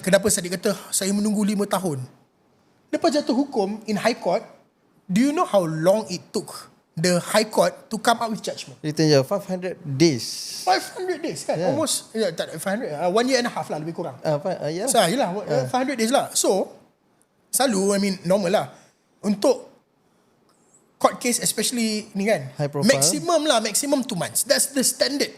kenapa Sadiq kata saya menunggu 5 tahun. Lepas jatuh hukum in High Court, do you know how long it took the High Court to come up with judgment? Itu je 500 days. 500 days kan? Yeah. Almost, tak 500, 1 year and a half lah lebih kurang. Ya. So, yelah, 500 days lah. So, selalu, normal lah. Untuk court case especially ni kan, high profile, maximum 2 months. That's the standard.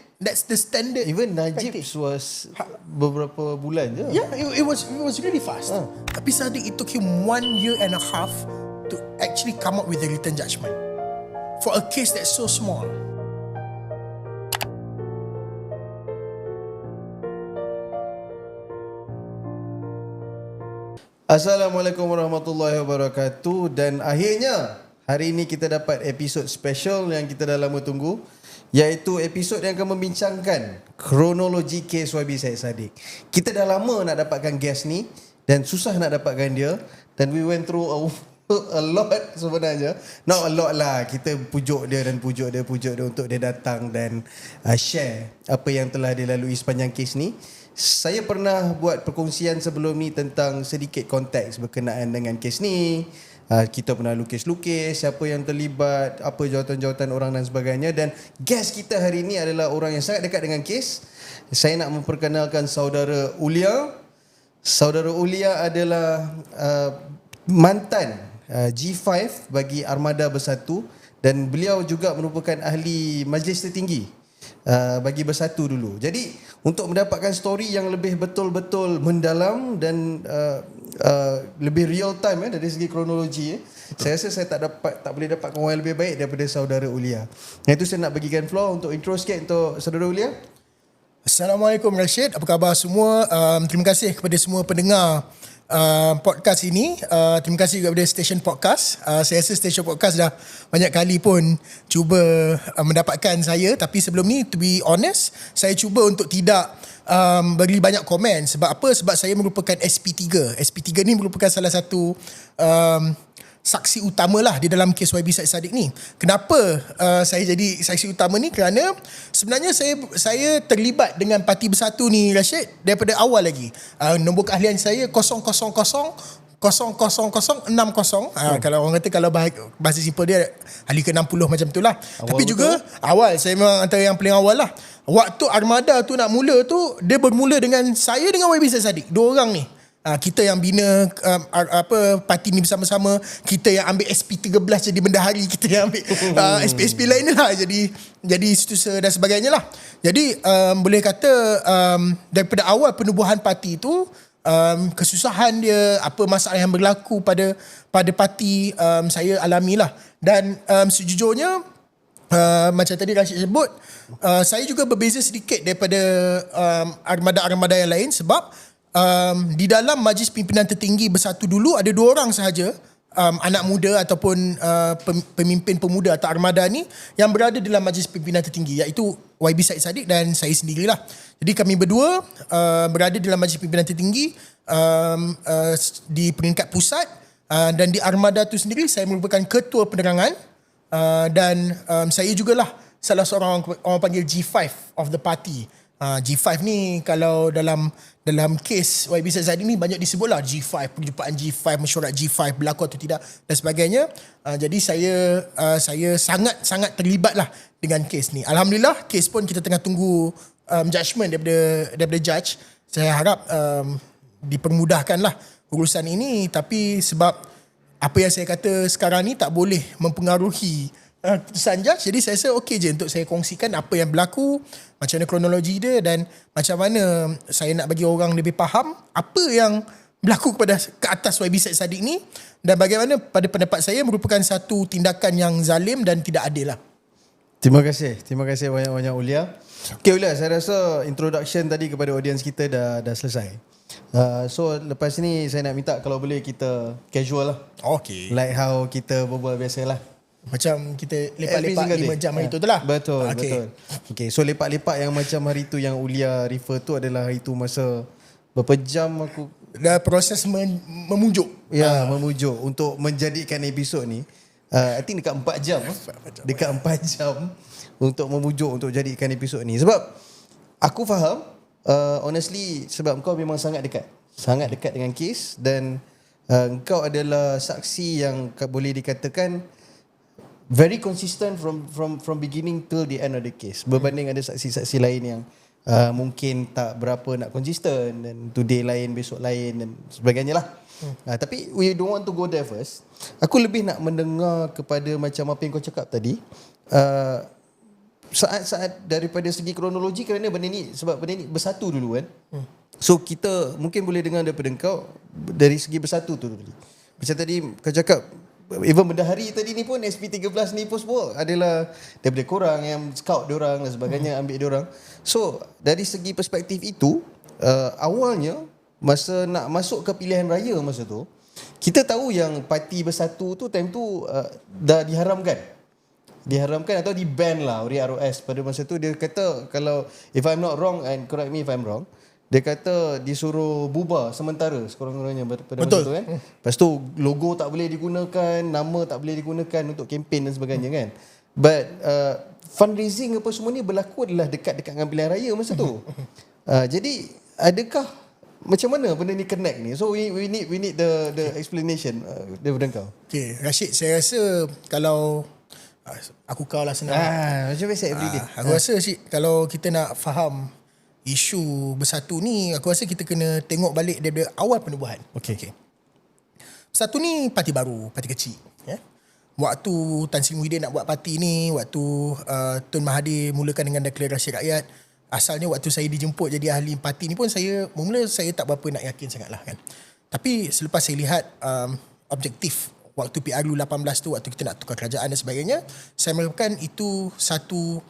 Even Najib practice. was beberapa bulan je. Yeah, it was really fast. Tapi Sadiq, it took him 1 year and a half to actually come up with a written judgment for a case that's so small. Assalamualaikum warahmatullahi wabarakatuh. Dan akhirnya hari ini kita dapat episod special yang kita dah lama tunggu, iaitu episod yang akan membincangkan kronologi kes YB Syed Saddiq. Kita dah lama nak dapatkan guest ni dan susah nak dapatkan dia, dan we went through a lot sebenarnya. Not a lot lah. Kita pujuk dia untuk dia datang dan share apa yang telah dia lalui sepanjang kes ni. Saya pernah buat perkongsian sebelum ni tentang sedikit konteks berkenaan dengan kes ni. Kita pernah lukis-lukis siapa yang terlibat, apa jawatan-jawatan orang dan sebagainya. Dan guest kita hari ini adalah orang yang sangat dekat dengan kes. Saya nak memperkenalkan saudara Ulia. Saudara Ulia adalah mantan G5 bagi Armada Bersatu, dan beliau juga merupakan ahli Majlis Tertinggi bagi Bersatu dulu. Jadi untuk mendapatkan story yang lebih betul-betul mendalam dan lebih real time dari segi kronologi, saya rasa saya tak boleh dapatkan orang yang lebih baik daripada saudara Ulia. Yang itu saya nak bagikan floor untuk intro sikit untuk saudara Ulia. Assalamualaikum Rashid, apa khabar semua? Terima kasih kepada semua pendengar podcast ini. Terima kasih juga kepada Station Podcast. Saya rasa Station Podcast dah banyak kali pun cuba mendapatkan saya, tapi sebelum ni, to be honest, saya cuba untuk tidak bagi banyak komen. Sebab apa? Sebab saya merupakan SP3. SP3 ni merupakan salah satu saksi utama lah di dalam kes YB Syed Saddiq ni. Kenapa saya jadi saksi utama ni? Kerana sebenarnya saya terlibat dengan Parti Bersatu ni, Rashid, daripada awal lagi. Nombor keahlian saya 0000060. Kalau orang kata, kalau bahasa simple dia ahli ke-60 macam tu lah. Awal tapi juga betul? Awal, saya memang antara yang paling awal lah. Waktu Armada tu nak mula tu, dia bermula dengan saya dengan YB Syed Saddiq, dua orang ni. Kita yang bina parti ni bersama-sama, kita yang ambil SP13 jadi bendahari, kita yang ambil SP-SP lain lah jadi seterusnya dan sebagainya lah. Jadi boleh kata daripada awal penubuhan parti tu, kesusahan dia, apa masalah yang berlaku pada parti, saya alami lah. Dan sejujurnya, macam tadi Rashid sebut, saya juga berbeza sedikit daripada armada-armada yang lain, sebab di dalam Majlis Pimpinan Tertinggi Bersatu dulu ada 2 orang sahaja, anak muda ataupun pemimpin pemuda atau armada ni yang berada dalam Majlis Pimpinan Tertinggi, iaitu YB Syed Saddiq dan saya sendirilah. Jadi kami berdua berada dalam Majlis Pimpinan Tertinggi di peringkat pusat, dan di armada tu sendiri saya merupakan ketua penerangan, dan saya jugalah salah seorang orang panggil G5 of the party. G5 ni kalau dalam kes YB Syed Saddiq ni banyak disebut lah G5, perjumpaan G5, mesyuarat G5 berlaku atau tidak dan sebagainya. Jadi saya sangat terlibat lah dengan kes ni. Alhamdulillah, kes pun kita tengah tunggu judgement daripada judge. Saya harap dipermudahkan lah urusan ini, tapi sebab apa yang saya kata sekarang ni tak boleh mempengaruhi keputusan judge, jadi saya rasa okey je untuk saya kongsikan apa yang berlaku, macam mana kronologi dia, dan macam mana saya nak bagi orang lebih faham apa yang berlaku ke atas YB Syed Saddiq ni, dan bagaimana pada pendapat saya merupakan satu tindakan yang zalim dan tidak adil lah. Terima kasih banyak-banyak Ulia. Okay Ulia, saya rasa introduction tadi kepada audience kita dah selesai. So lepas ni saya nak minta kalau boleh kita casual lah. Okay. Like how kita berbual biasa lah. Macam kita lepak-lepak 5 jam hari tu lah. Betul. Okay, so lepak-lepak yang macam hari tu yang Ulia refer tu adalah hari tu masa berapa jam aku dah proses memujuk. Ya, memujuk untuk menjadikan episod ni. I think dekat 4 jam. Dekat 4 jam untuk memujuk untuk jadikan episod ni. Sebab aku faham, honestly, sebab kau memang sangat dekat sangat dekat dengan kes dan engkau adalah saksi yang boleh dikatakan very consistent from beginning till the end of the case berbanding ada saksi-saksi lain yang mungkin tak berapa nak konsisten dan today lain, besok lain dan sebagainya lah. Tapi we don't want to go there first. Aku lebih nak mendengar kepada macam apa yang kau cakap tadi, saat-saat daripada segi kronologi, kerana sebab benda ni bersatu dulu kan. So kita mungkin boleh dengar daripada kau dari segi bersatu tu dulu. Macam tadi kau cakap even bendahari tadi ni pun SP13 ni pun semua adalah daripada korang yang scout diorang dan sebagainya, ambil diorang. So dari segi perspektif itu, awalnya masa nak masuk ke pilihan raya masa tu, kita tahu yang parti bersatu tu time tu dah diharamkan atau di-ban lah oleh ROS pada masa tu. Dia kata kalau if I'm not wrong, and correct me if I'm wrong, dia kata disuruh bubar sementara sekurang-kurangnya pada masa tu kan. Lepas tu logo tak boleh digunakan, nama tak boleh digunakan untuk kempen dan sebagainya kan. But fundraising apa semua ni berlaku adalah dekat-dekat dengan pilihan raya masa tu. Jadi adakah macam mana benda ni connect ni? So we need the explanation daripada kau. Okay, Rashid, saya rasa kalau aku kau lah senang. Macam biasa everyday. Aku rasa Rashid, kalau kita nak faham isu bersatu ni, aku rasa kita kena tengok balik daripada awal penubuhan. Okay. Bersatu ni parti baru, parti kecil. Waktu Tan Sri Muhyiddin nak buat parti ni, waktu Tun Mahathir mulakan dengan deklarasi rakyat, asalnya waktu saya dijemput jadi ahli parti ni pun mula saya tak berapa nak yakin sangat lah kan. Tapi selepas saya lihat objektif waktu PRU 18 tu, waktu kita nak tukar kerajaan dan sebagainya, saya merupakan itu satu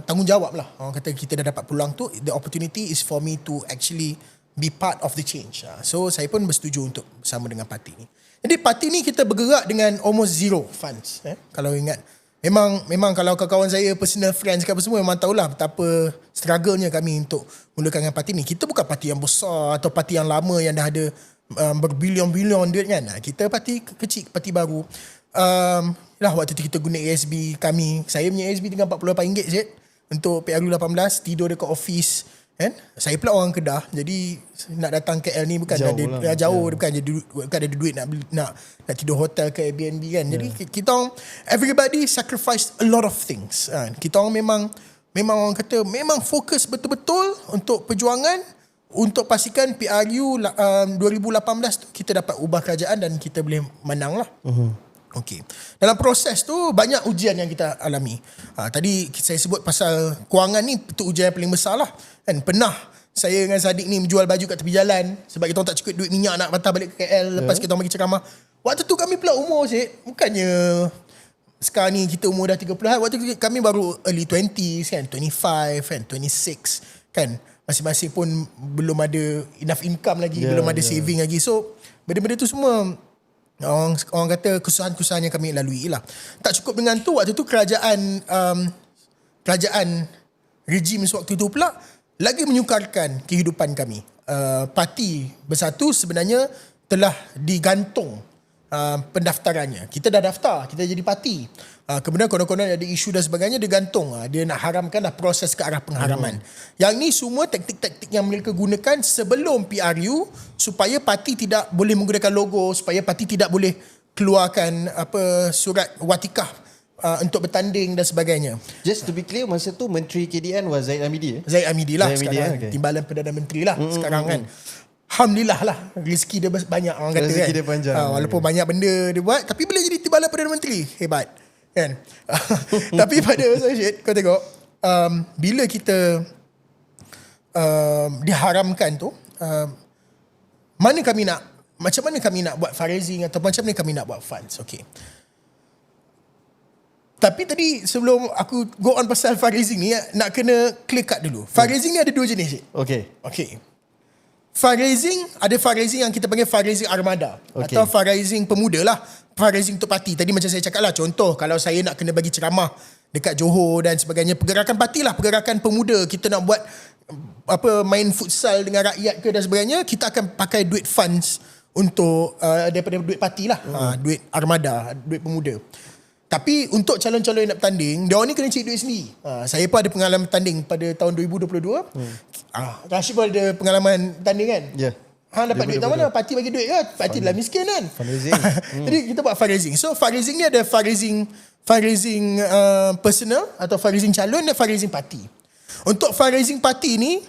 tanggungjawab lah. Orang kata kita dah dapat peluang tu, the opportunity is for me to actually be part of the change. So saya pun bersetuju untuk bersama dengan parti ni. Jadi parti ni kita bergerak dengan almost zero funds. Kalau ingat, memang kalau kawan-kawan saya, personal friends ke apa semua, memang tahulah betapa struggle-nya kami untuk mulakan dengan parti ni. Kita bukan parti yang besar atau parti yang lama yang dah ada berbilion-bilion duit kan. Kita parti kecil, parti baru. Waktu tu kita guna ASB kami. Saya punya ASB tinggal RM48 je untuk PRU 18, tidur dekat office kan. Saya pula orang Kedah, jadi nak datang KL ni bukan jauh, bukan ada duit nak tidur hotel ke Airbnb kan. Jadi kita orang, everybody sacrifice a lot of things. Kita orang memang orang kata memang fokus betul-betul untuk perjuangan untuk pastikan PRU 2018 tu kita dapat ubah kerajaan dan kita boleh menang lah. Okey. Dalam proses tu banyak ujian yang kita alami. Tadi saya sebut pasal kewangan ni, itu ujian yang paling besar lah. Kan pernah saya dengan Sadiq ni menjual baju kat tepi jalan sebab kita orang tak cukup duit minyak nak patah balik ke KL lepas kita orang bagi ceramah. Waktu tu kami pula umur bukannya sekarang ni kita umur dah 30-an. Waktu tu kami baru early 20s kan, 25 kan, 26 kan. Masing-masing pun belum ada enough income lagi, belum ada saving lagi. So benda-benda tu semua orang kata kesusahan-kesusahan yang kami lalui lah. Tak cukup dengan tu, waktu tu kerajaan rejim sewaktu tu pula lagi menyukarkan kehidupan kami. Parti Bersatu sebenarnya telah digantung pendaftarannya. Kita dah daftar, kita jadi parti. Kemudian konon-konon ada isu dan sebagainya, dia gantung. Dia nak haramkan dah proses ke arah pengharaman. Yang ni semua taktik-taktik yang mereka gunakan sebelum PRU supaya parti tidak boleh menggunakan logo, supaya parti tidak boleh keluarkan surat watikah untuk bertanding dan sebagainya. Just to be clear, masa tu Menteri KDN was Zaid Amidi. Zaid Amidi lah sekarang. Timbalan Perdana Menteri lah sekarang kan. Alhamdulillah lah, rezeki dia banyak orang kata rezeki kan. Dia panjang. Walaupun banyak benda dia buat, tapi bila jadi Timbalan Perdana Menteri, hebat kan. Tapi pada Syed, kau tengok bila kita diharamkan tu, macam mana kami nak buat fundraising atau macam mana kami nak buat funds. Okay. Tapi tadi sebelum aku go on pasal fundraising ni, nak kena clear cut dulu. Fundraising ni ada dua jenis. Okay. Fundraising, ada fundraising yang kita panggil fundraising armada atau fundraising pemuda lah. Fundraising untuk parti. Tadi macam saya cakap lah, contoh kalau saya nak kena bagi ceramah dekat Johor dan sebagainya, pergerakan parti lah, pergerakan pemuda, kita nak buat main futsal dengan rakyat ke dan sebagainya, kita akan pakai duit funds untuk daripada duit parti lah, duit armada, duit pemuda. Tapi untuk calon-calon yang nak bertanding, dia orang ni kena cari duit sendiri. Saya pun ada pengalaman bertanding pada tahun 2022. Rashid pun ada pengalaman bertanding kan? Ya. hang dapat duit dari mana? Parti bagi duit ke? Parti dah miskin kan? Fundraising. Jadi kita buat fundraising. So fundraising ni ada fundraising personal atau fundraising calon dan fundraising parti. Untuk fundraising parti ni,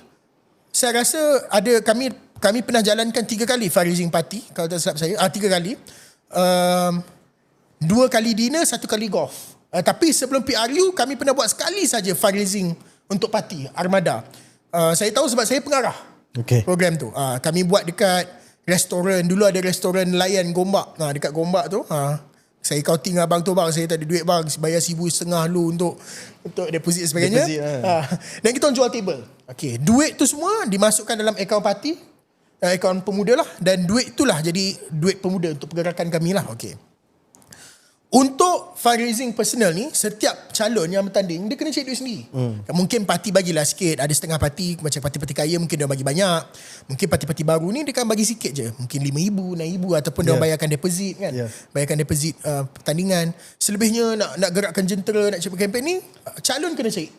saya rasa ada kami pernah jalankan 3 kali fundraising parti, kalau tak silap saya. 3 kali. 2 kali dinner, 1 kali golf. Tapi sebelum PRU, kami pernah buat sekali saja fundraising untuk parti, Armada. Saya tahu sebab saya pengarah program tu. Kami buat dekat restoran. Dulu ada restoran Layan Gombak. Dekat Gombak tu. Saya kau tinggal bang tu bang, saya tak ada duit bang, bayar RM1,500 lu untuk deposit dan sebagainya. Dan kita jual table. Duit tu semua dimasukkan dalam akaun parti, akaun pemuda lah, dan duit itulah jadi duit pemuda untuk pergerakan kami lah. Untuk fundraising personal ni, setiap calon yang bertanding dia kena cari duit sendiri. Mungkin parti bagilah sikit, ada setengah parti macam parti-parti kaya mungkin dia bagi banyak. Mungkin parti-parti baru ni dia kan bagi sikit je, mungkin RM5,000, RM6,000 ataupun dia bayarkan deposit kan. Bayarkan deposit pertandingan. Selebihnya nak gerakkan jentera, nak cepat kempen ni, calon kena cari.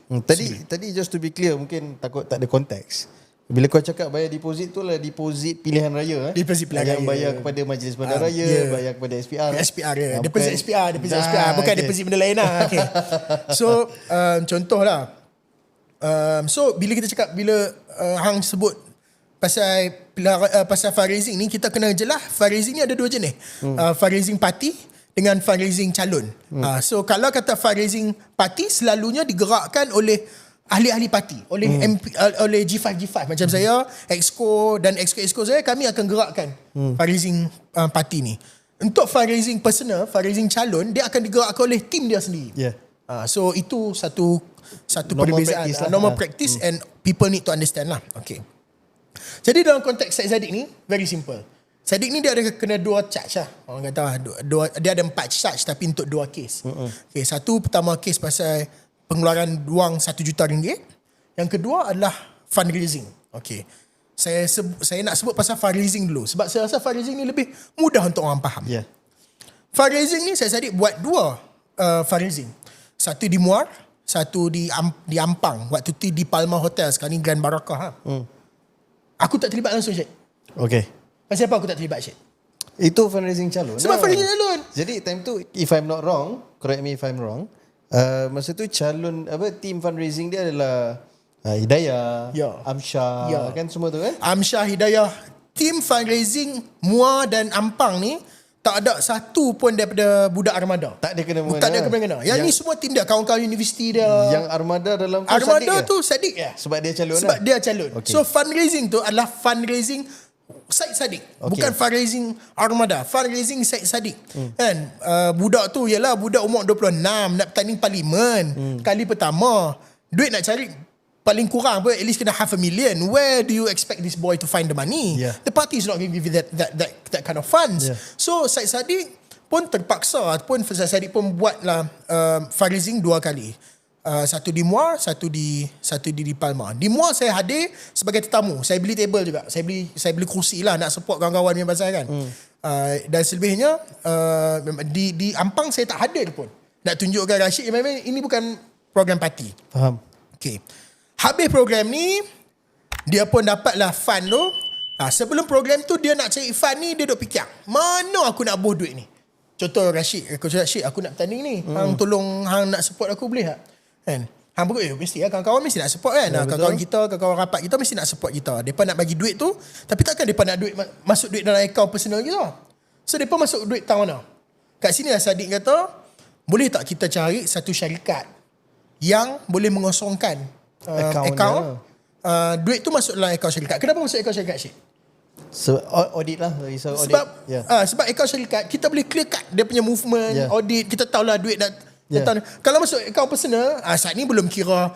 Tadi just to be clear, mungkin takut tak ada konteks. Bila kau cakap bayar deposit tu lah deposit pilihan raya. Deposit pilihan yang raya. Bayar kepada Majlis Bandar Raya, bayar kepada SPR. SPR ya. Deposit SPR, bukan deposit benda lain lah. So, contohlah. So, bila kita cakap, bila hang sebut pasal fundraising ni, kita kena jelas fundraising ni ada 2 jenis. Fundraising parti dengan fundraising calon. So, kalau kata fundraising parti selalunya digerakkan oleh ahli-ahli parti, oleh MP, oleh G5 macam saya, Exco dan Exco saya, kami akan gerakkan fundraising parti ni. Untuk fundraising personal, fundraising calon, dia akan digerakkan oleh tim dia sendiri. So itu satu perbezaan, normal practice and people need to understand lah. Jadi dalam konteks Syed Saddiq ni very simple. Saddiq ni dia ada kena 2 charge lah. Orang kata dia ada 4 charge tapi untuk 2 kes. Satu pertama kes pasal pengeluaran wang RM1 juta. Yang kedua adalah fundraising. Saya nak sebut pasal fundraising dulu. Sebab saya rasa fundraising ni lebih mudah untuk orang faham. Fundraising ni saya Saddiq buat 2 fundraising. Satu di Muar, satu di Ampang. Waktu tu di Palma Hotel, sekarang ni Grand Barakah. Aku tak terlibat langsung, Syed. Pasal apa aku tak terlibat, Syed? Itu fundraising calon. Sebab fundraising calon. Jadi time tu, if I'm not wrong, correct me if I'm wrong, masa tu calon team fundraising dia adalah Hidayah, Amsyah, kan semua tu kan? Amsyah, Hidayah. Team fundraising Muar dan Ampang ni tak ada satu pun daripada budak Armada. Tak ada kena-mengena. Tak ada kena-mengena. Yang ni semua tim dia, kawan-kawan universiti dia. Yang Armada dalam tu Armada tu Saddiq ya. Sebab dia calon. Sebab dia calon. So fundraising tu adalah fundraising Syed Saddiq. Bukan fundraising Armada, fundraising Syed Saddiq. Kan? Budak tu ialah budak umur 26 nak bertanding parlimen. Kali pertama. Duit nak cari paling kurang pun at least kena $500,000. Where do you expect this boy to find the money? The party is not going to give you that kind of funds. So Syed Saddiq pun terpaksa ataupun Syed Saddiq pun buatlah fundraising 2 kali. Satu di Muar, satu di Palma. Di Muar saya hadir sebagai tetamu. Saya beli table juga. Saya beli kerusi lah nak support kawan-kawan yang pasal kan. Dan selebihnya di Ampang saya tak hadir pun. Nak tunjukkan Rashid memang ini bukan program parti. Faham. Habis program ni dia pun dapatlah fund tu. Sebelum program tu dia nak cari fund ni, dia duk fikir, mana aku nak buh duit ni? Contoh Rashid, aku nak bertanding ni. Hang tolong, hang nak support aku boleh tak? Kan? Hang berkata, mesti lah kawan-kawan mesti nak support kan. Kawan-kawan kita, kawan-kawan rapat kita mesti nak support kita. Mereka nak bagi duit tu, tapi takkan mereka nak masuk duit dalam akaun personal kita. So mereka masuk duit tahu mana? Kat sini lah Saddiq kata, boleh tak kita cari satu syarikat yang boleh mengosongkan akaun. Duit tu masuk dalam akaun syarikat. Kenapa masuk akaun syarikat, Syed? Audit lah. Sebab akaun syarikat kita boleh clear cut dia punya movement, audit, kita tahulah duit dah. Kalau masuk akaun personal, saat ni belum kira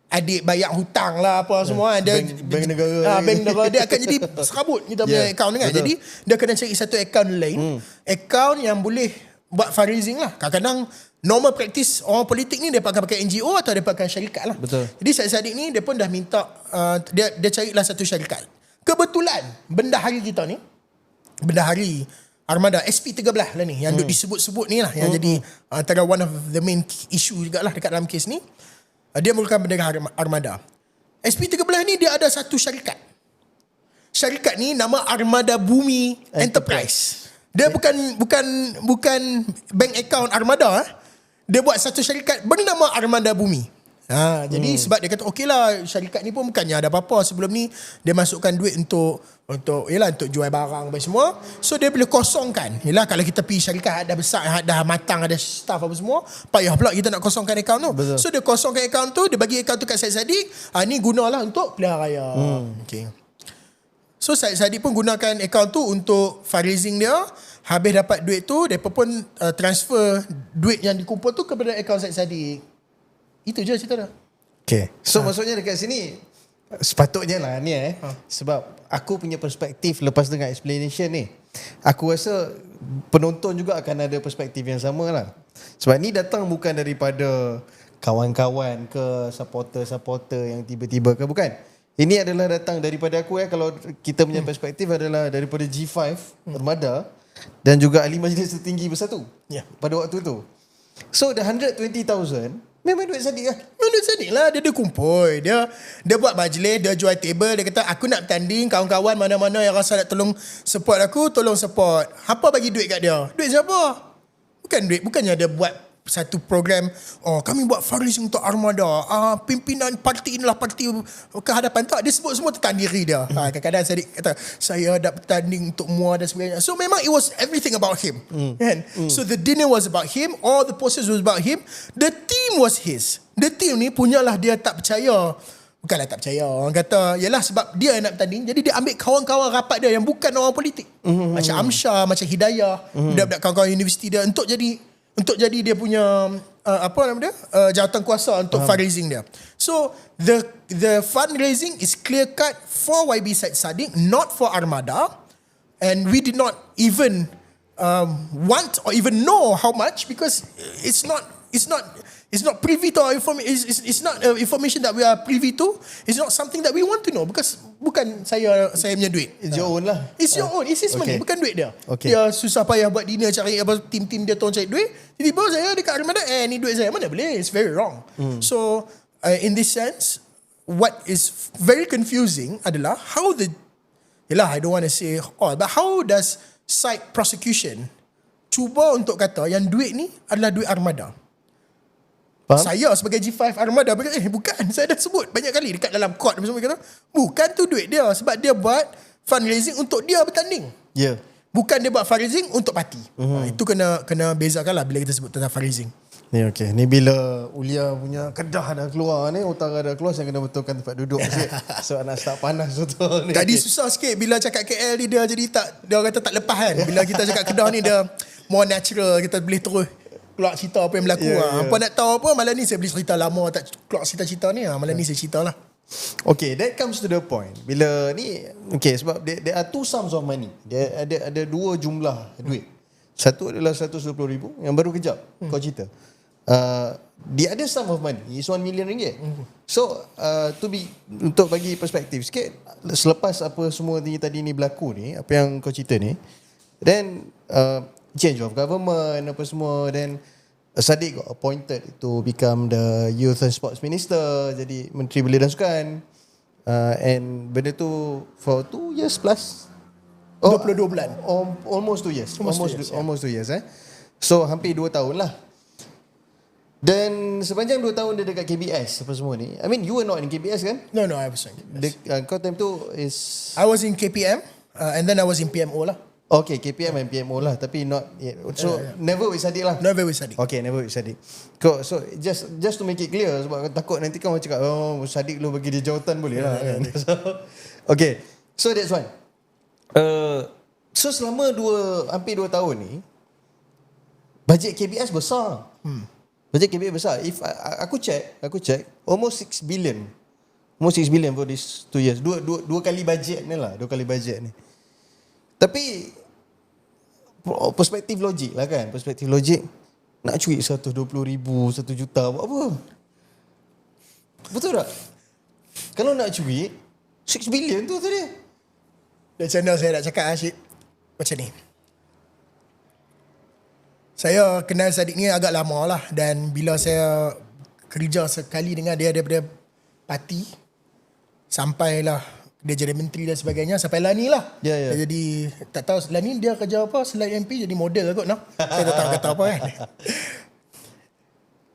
adik bayar hutang lah apa semua. Bank negara. Bank negara dia akan jadi serabut kita punya akaun kan. Jadi dia kena cari satu akaun lain, akaun yang boleh buat fundraising lah. Kadang-kadang normal practice orang politik ni dia pakai NGO atau dia pakai syarikat lah. Jadi Syed Saddiq ni dia pun dah minta dia carilah satu syarikat. Kebetulan bendahari kita ni, bendahari Armada SP13 lah ni yang disebut-sebut ni lah yang jadi antara one of the main issue jugalah dekat dalam kes ni. Dia merupakan bendahari Armada. SP13 ni dia ada satu syarikat. syarikat ni nama Armada Bumi Enterprise. Dia bukan bank account Armada. Dia buat satu syarikat bernama Armada Bumi. Jadi sebab dia kata okey lah, syarikat ni pun bukannya ada apa-apa. Sebelum ni dia masukkan duit untuk jual barang apa semua. So dia boleh kosongkan. Yalah, kalau kita pergi syarikat dah besar, dah matang, ada staff apa semua, payah pula kita nak kosongkan akaun tu. Betul. So dia kosongkan akaun tu, dia bagi akaun tu kat Syed Saddiq. Ni gunalah untuk pilihan raya. Okay. So Syed Saddiq pun gunakan akaun tu untuk fundraising dia. Habis dapat duit tu, mereka pun transfer duit yang dikumpul tu kepada akaun Syed Saddiq. Itu je cerita dia. Okay. So maksudnya dekat sini sepatutnya lah ni sebab aku punya perspektif lepas dengar explanation ni, aku rasa penonton juga akan ada perspektif yang sama lah. Sebab ni datang bukan daripada kawan-kawan ke supporter-supporter yang tiba-tiba ke, bukan. Ini adalah datang daripada aku kalau kita punya perspektif adalah daripada G5 Armada dan juga Ahli Majlis Tertinggi Bersatu pada waktu tu. So the 120,000 memang duit Saddiq lah. Memang duit Saddiq lah. Dia kumpul. Dia buat majlis, dia jual table. Dia kata, aku nak bertanding. Kawan-kawan mana-mana yang rasa nak tolong support aku, tolong support. Apa bagi duit kat dia? Duit siapa? Bukannya dia buat satu program, kami buat fundraising untuk Armada, pimpinan parti inilah parti kehadapan. Tak, dia sebut semua tentang diri dia. Kadang-kadang Saddiq kata, saya ada bertanding untuk MUA dan sebagainya. So memang it was everything about him. Kan? So the dinner was about him, all the posters was about him, the team was his. The team ni punyalah dia tak percaya. Bukanlah tak percaya, orang kata yalah sebab dia yang nak bertanding, jadi dia ambil kawan-kawan rapat dia yang bukan orang politik. Macam Amsyar, macam Hidayah, budak-budak kawan-kawan universiti dia untuk jadi dia punya jawatan kuasa untuk fundraising dia. So the fundraising is clear cut for YB Syed Saddiq, not for Armada, and we did not even want or even know how much because it's not privy to our information. It's not information that we are privy to. It's not something that we want to know because bukan saya punya duit. It's your own lah. It's your own. It's his money, bukan duit dia. Okay. Dia susah payah buat dinner cari tim dia tolong cari duit. Tiba-tiba saya dekat Armada, ni duit saya. Mana boleh? It's very wrong. So in this sense, what is very confusing adalah I don't want to say all, but how does side prosecution cuba untuk kata yang duit ni adalah duit Armada? Faham? Saya sebagai G5 Armada berkata, bukan, saya dah sebut banyak kali dekat dalam court semua kata, bukan tu duit dia sebab dia buat fundraising untuk dia bertanding. Ya. Yeah. Bukan dia buat fundraising untuk parti. Itu kena bezakan lah bila kita sebut tentang fundraising. Ni okey. Ni bila Ulia punya kedah dah keluar ni, utara dah keluar, saya kena betulkan tempat duduk sikit. So nak start panas betul ni. Tadi susah sikit bila cakap KL ni dia jadi dia kata tak lepas kan. Bila kita cakap Kedah ni dia more natural, kita boleh terus keluar cerita apa yang berlaku. Apa nak tahu apa, malam ni saya boleh cerita lama tak keluar cerita-cerita ni. Malam ni saya cerita lah. Okay, that comes to the point. Bila ni, okay, sebab there are two sums of money. Dia ada dua jumlah duit. Satu adalah 120,000 yang baru kejap kau cerita. The other sum of money is 1 million ringgit. So untuk bagi perspektif sikit, selepas apa semua tadi ni berlaku ni, apa yang kau cerita ni, then change of government apa semua, then Saddiq got appointed to become the Youth and Sports Minister, jadi Menteri Belia dan Sukan, and benda tu for 2 years plus, 22 bulan, almost 2 years, almost 2 years. So hampir 2 tahun lah. Dan sepanjang 2 tahun dia dekat KBS apa semua ni, I mean you were not in KBS kan? No, I was in KBS. Kau time tu is, I was in KPM, and then I was in PMO lah. Okay, KPM and PMO lah, tapi not yet. So never with Saddiq lah. Never with Saddiq. Okay, never with Saddiq. So just to make it clear, sebab takut nanti kau cakap, Saddiq lu bagi dia jawatan boleh lah kan. Okay, so that's one. So selama hampir 2 tahun ni, bajet KBS besar. Bajet KBS besar. If aku check, almost 6 billion. Almost 6 billion for this 2 years. Dua kali bajet ni lah, 2 kali bajet ni. Tapi perspektif logik lah kan, perspektif logik, nak curi 120,000, 1 juta buat apa? Betul tak? Kalau nak curi 6 billion tu tadi. Macam mana saya nak cakap Asyik? Macam ni, saya kenal Saddiq ni agak lama lah, dan bila saya kerja sekali dengan dia daripada parti sampailah dia jadi menteri dan sebagainya sampai Lani lah. Ya. Dia jadi tak tahu Lani dia kerja apa selain MP, jadi model kot noh. Saya tak tahu kata apa kan.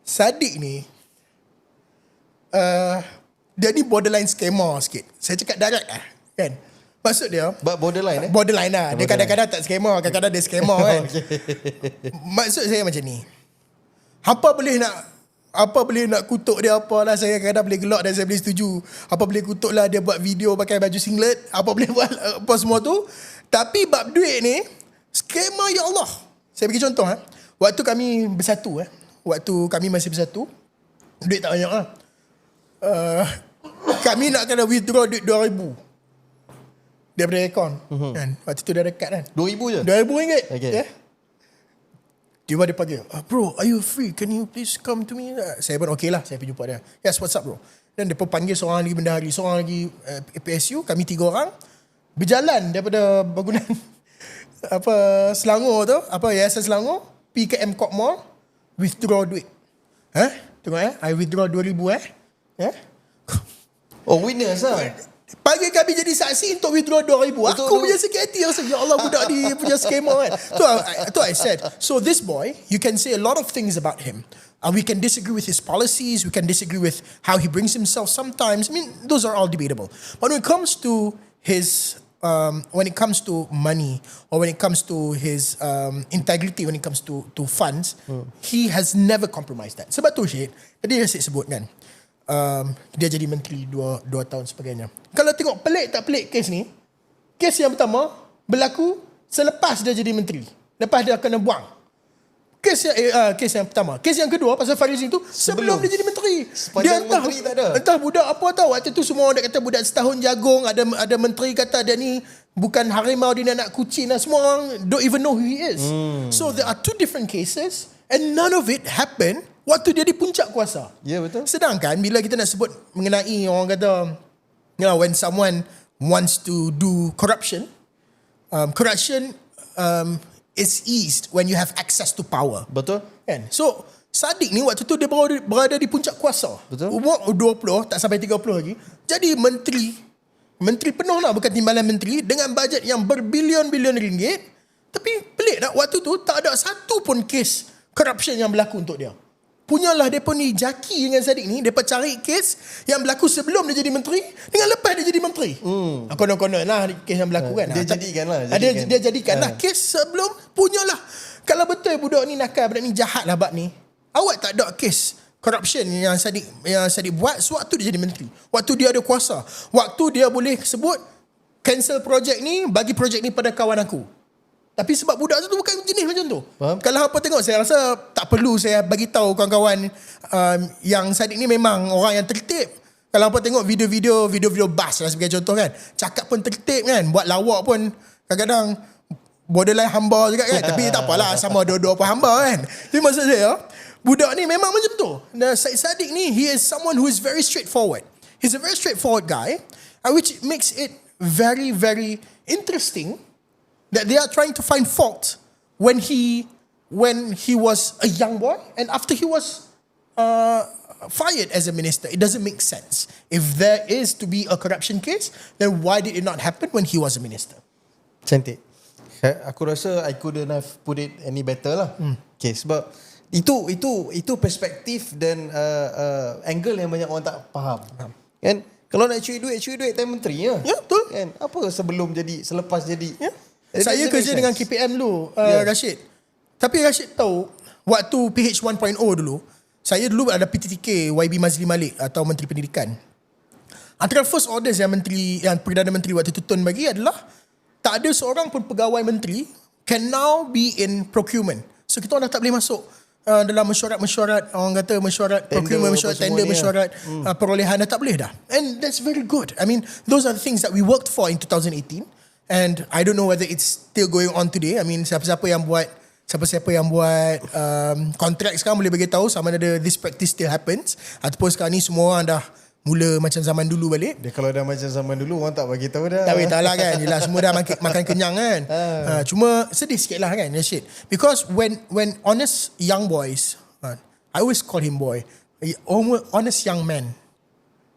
Sadiq ni dia ni borderline scammer sikit. Saya cakap direct lah kan. Maksud dia borderline borderline lah. Dia kadang-kadang tak scammer, kadang-kadang dia scammer kan. Maksud saya macam ni. Apa boleh nak kutuk dia apalah, saya kadang boleh gelak dan saya boleh setuju. Apa boleh kutuk lah dia buat video pakai baju singlet, apa boleh buat apa semua tu. Tapi bab duit ni scammer, ya Allah. Saya bagi contoh waktu kami bersatu waktu kami masih bersatu, duit tak banyak lah. Kami nak kena withdraw duit 2,000 daripada akaun kan. Waktu tu dah dekat kan. 2,000 je? RM2,000. Okay. Yeah. Tiba dia panggil, bro, are you free? Can you please come to me? Saya pun okay lah, saya pergi jumpa dia. Yes, what's up bro? Dan dia pun panggil seorang lagi bendahari, seorang lagi PSU, kami 3 orang berjalan daripada bangunan Selangor tu, Yayasan Selangor, pergi ke M-Corp Mall, withdraw duit. Tengok I withdraw 2,000 Oh, winners lah. Pagi kami jadi saksi untuk withdraw 2,000. Aku punya sakit hati rasa, ya Allah, budak ni punya scammer kan. Tu I said. So this boy, you can say a lot of things about him. We can disagree with his policies. We can disagree with how he brings himself sometimes. I mean, those are all debatable. But when it comes to his, when it comes to money, or when it comes to his integrity, when it comes to funds, he has never compromised that. Sebab tu Syed, tadi saya sebut kan, dia jadi menteri 2 tahun sebagainya. Kalau tengok pelik tak pelik kes ni, kes yang pertama berlaku selepas dia jadi menteri, lepas dia kena buang. Kes yang pertama. Kes yang kedua pasal Farizi tu sebelum dia jadi menteri. Dia menteri tak ada. Entah budak apa tahu. Waktu tu semua orang kata budak setahun jagung. Ada menteri kata dia ni bukan harimau, dia nak kucing lah. Semua orang don't even know who he is. So there are 2 different cases and none of it happened waktu dia di puncak kuasa. Ya, betul. Sedangkan bila kita nak sebut mengenai orang kata, when someone wants to do corruption, corruption is eased when you have access to power. Betul. Kan? So Sadiq ni waktu tu dia berada di puncak kuasa. Betul. Umur 20 tak sampai 30 lagi. Jadi menteri penuh lah, bukan timbalan menteri, dengan bajet yang berbilion-bilion ringgit. Tapi pelik tak, waktu tu tak ada satu pun kes corruption yang berlaku untuk dia. Punyalah mereka ni jaki dengan Sadiq ni, mereka cari kes yang berlaku sebelum dia jadi menteri dengan lepas dia jadi menteri. Konon-konon lah kes yang berlaku kan. Dia jadikan lah. Dia jadikan lah kes sebelum, punyalah. Kalau betul budak ni nakal, budak ni jahat lah bab ni, awak tak ada kes corruption yang Sadiq buat sewaktu dia jadi menteri. Waktu dia ada kuasa. Waktu dia boleh sebut cancel projek ni, bagi projek ni pada kawan aku. Tapi sebab budak tu bukan jenis macam tu. Faham? Kalau apa tengok, saya rasa tak perlu saya bagi tahu kawan-kawan yang Sadiq ni memang orang yang tertib. Kalau apa tengok video-video bas lah sebagai contoh kan. Cakap pun tertib kan. Buat lawak pun kadang-kadang borderline hamba juga kan. Tapi tak apalah, sama dua-dua pun hamba kan. Jadi maksud saya, budak ni memang macam tu. Dan Sadiq ni, he is someone who is very straightforward. He's a very straightforward guy, which makes it very, very interesting that they are trying to find fault when he was a young boy and after he was fired as a minister. It doesn't make sense. If there is to be a corruption case, then why did it not happen when he was a minister? Cantik. Aku rasa I couldn't have put it any better lah. Okay, sebab itu perspektif dan angle yang banyak orang tak faham. Kan? Kalau nak curi duit time menteri ya. Ya, betul. Kan? Apa selepas jadi. Ya. Saya kerja dengan KPM dulu, Rashid. Tapi Rashid tahu, waktu PH 1.0 dulu, saya dulu ada PTTK YB Mazli Malik atau Menteri Pendidikan. Antara first orders yang Perdana Menteri waktu itu Tun bagi adalah tak ada seorang pun pegawai menteri can now be in procurement. So kita orang dah tak boleh masuk dalam mesyuarat, orang kata mesyuarat procurement, mesyuarat tender, mesyuarat perolehan, dah tak boleh dah. And that's very good. I mean, those are the things that we worked for in 2018. And I don't know whether it's still going on today. I mean, siapa-siapa yang buat kontrak sekarang boleh bagi tahu sama ada this practice still happens ataupun sekarang ni semua orang dah mula macam zaman dulu balik. Dia kalau dah macam zaman dulu orang tak bagi tahu dah. Tak bagi tahu lah kan. Yelah, semua dah makan kenyang kan. Cuma sedih sikit lah kan. Shit. Because when honest young boys, I always call him boy, honest young man,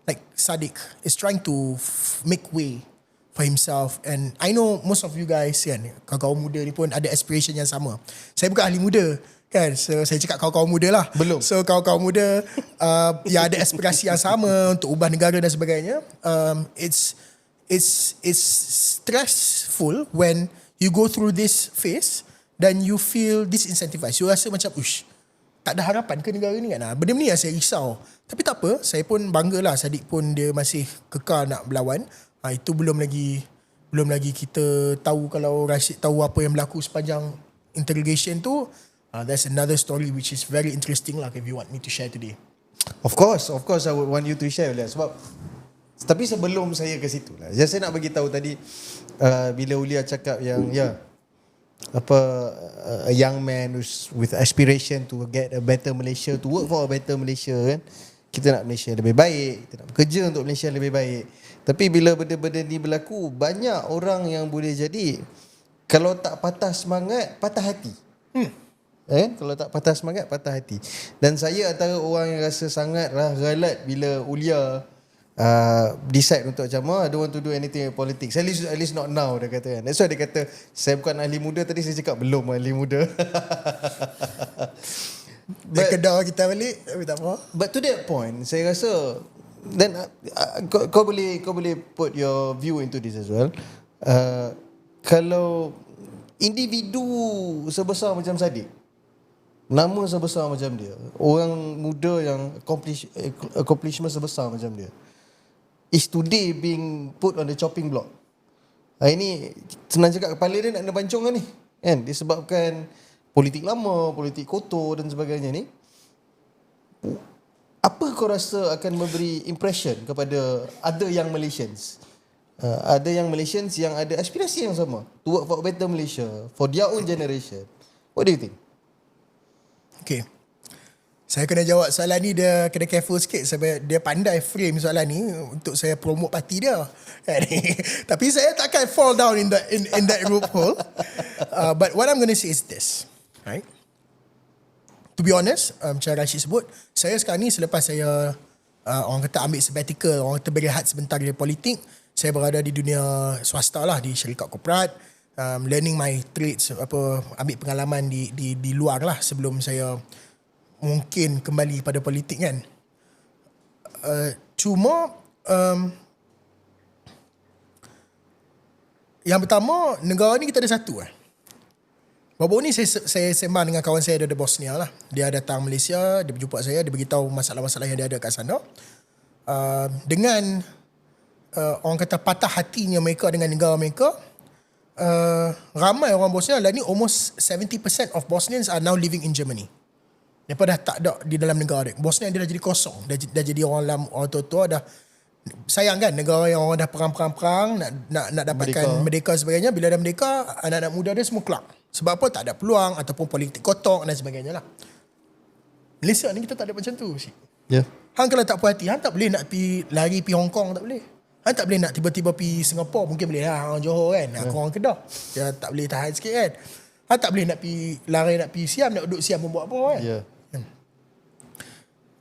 like Sadiq is trying to make way for himself, and I know most of you guys kan, kawan-kawan muda ni pun ada aspiration yang sama. Saya bukan ahli muda kan, so saya cakap kawan-kawan muda lah. Belum. So kawan-kawan muda yang ada aspirasi yang sama untuk ubah negara dan sebagainya. It's stressful when you go through this phase dan you feel disincentivized. You rasa macam tak ada harapan ke negara ni kan. Benda ni yang saya risau. Tapi tak apa, saya pun banggalah Sadiq pun dia masih kekal nak berlawan. Itu belum lagi kita tahu kalau Rashid tahu apa yang berlaku sepanjang interrogation tu. That's another story which is very interesting lah if you want me to share today. Of course I would want you to share lah. Sebab tapi sebelum saya ke situ lah, saya nak bagi tahu tadi bila Ulia cakap yang a young man with aspiration to get a better Malaysia, to work for a better Malaysia kan. Kita nak Malaysia lebih baik, kita nak bekerja untuk Malaysia lebih baik. Tapi bila benda-benda ni berlaku, banyak orang yang boleh jadi kalau tak patah semangat, patah hati. Kalau tak patah semangat, patah hati. Dan saya antara orang yang rasa sangat ralat bila Ulia decide untuk macam I don't want to do anything in politics, at least not now, dia kata kan. That's why dia kata saya bukan ahli muda. Tadi saya cakap belum ahli muda. Kedah kita balik, tapi tak apa. But to that point, saya rasa then kau boleh put your view into this as well. Kalau individu sebesar macam Sadiq, nama sebesar macam dia, orang muda yang accomplishment sebesar macam dia, is today being put on the chopping block. Ini senang cakap kepala dia nak kena pancung kan ni kan, disebabkan politik lama, politik kotor dan sebagainya ni. Apa kau rasa akan memberi impression kepada other young Malaysians, other young Malaysians yang ada aspirasi yang sama to work for a better Malaysia, for their own generation? What do you think? Okay, saya kena jawab soalan ni, dia kena careful sikit sebab dia pandai frame soalan ni untuk saya promote parti dia. Tapi saya takkan fall down in that loophole. But what I'm going to say is this, right? To be honest, macam Rashid sebut, saya sekarang ni selepas saya orang kata ambil sabbatical, orang kata berehat sebentar dari politik, saya berada di dunia swasta lah, di syarikat korporat, learning my trades, ambil pengalaman di luar lah sebelum saya mungkin kembali pada politik kan. Cuma yang pertama, negara ni kita ada satu. Baru ni saya sembang dengan kawan saya dari Bosnia lah. Dia datang Malaysia, dia berjumpa saya, dia beritahu masalah-masalah yang dia ada kat sana. Dengan orang kata patah hatinya mereka dengan negara mereka, ramai orang Bosnia lah ni, almost 70% of Bosnians are now living in Germany. Mereka dah tak ada di dalam negara dia. Bosnia dia dah jadi kosong, dah jadi orang tua-tua dah. Sayang kan, negara yang orang dah perang nak dapatkan merdeka sebagainya, bila dah merdeka, anak-anak muda dia semua kelak. Sebab apa? Tak ada peluang ataupun politik kotor dan sebagainya lah. Malaysia ni kita tak ada macam tu. Yeah. Hang kalau tak puas hati, hang tak boleh nak lari pergi Hong Kong, tak boleh. Hang tak boleh nak tiba-tiba pergi Singapura, mungkin boleh lah, orang Johor kan, aku orang Kedah, dia tak boleh tahan sikit kan. Hang tak boleh nak pergi Siam, nak duduk Siam pun buat apa kan. Yeah.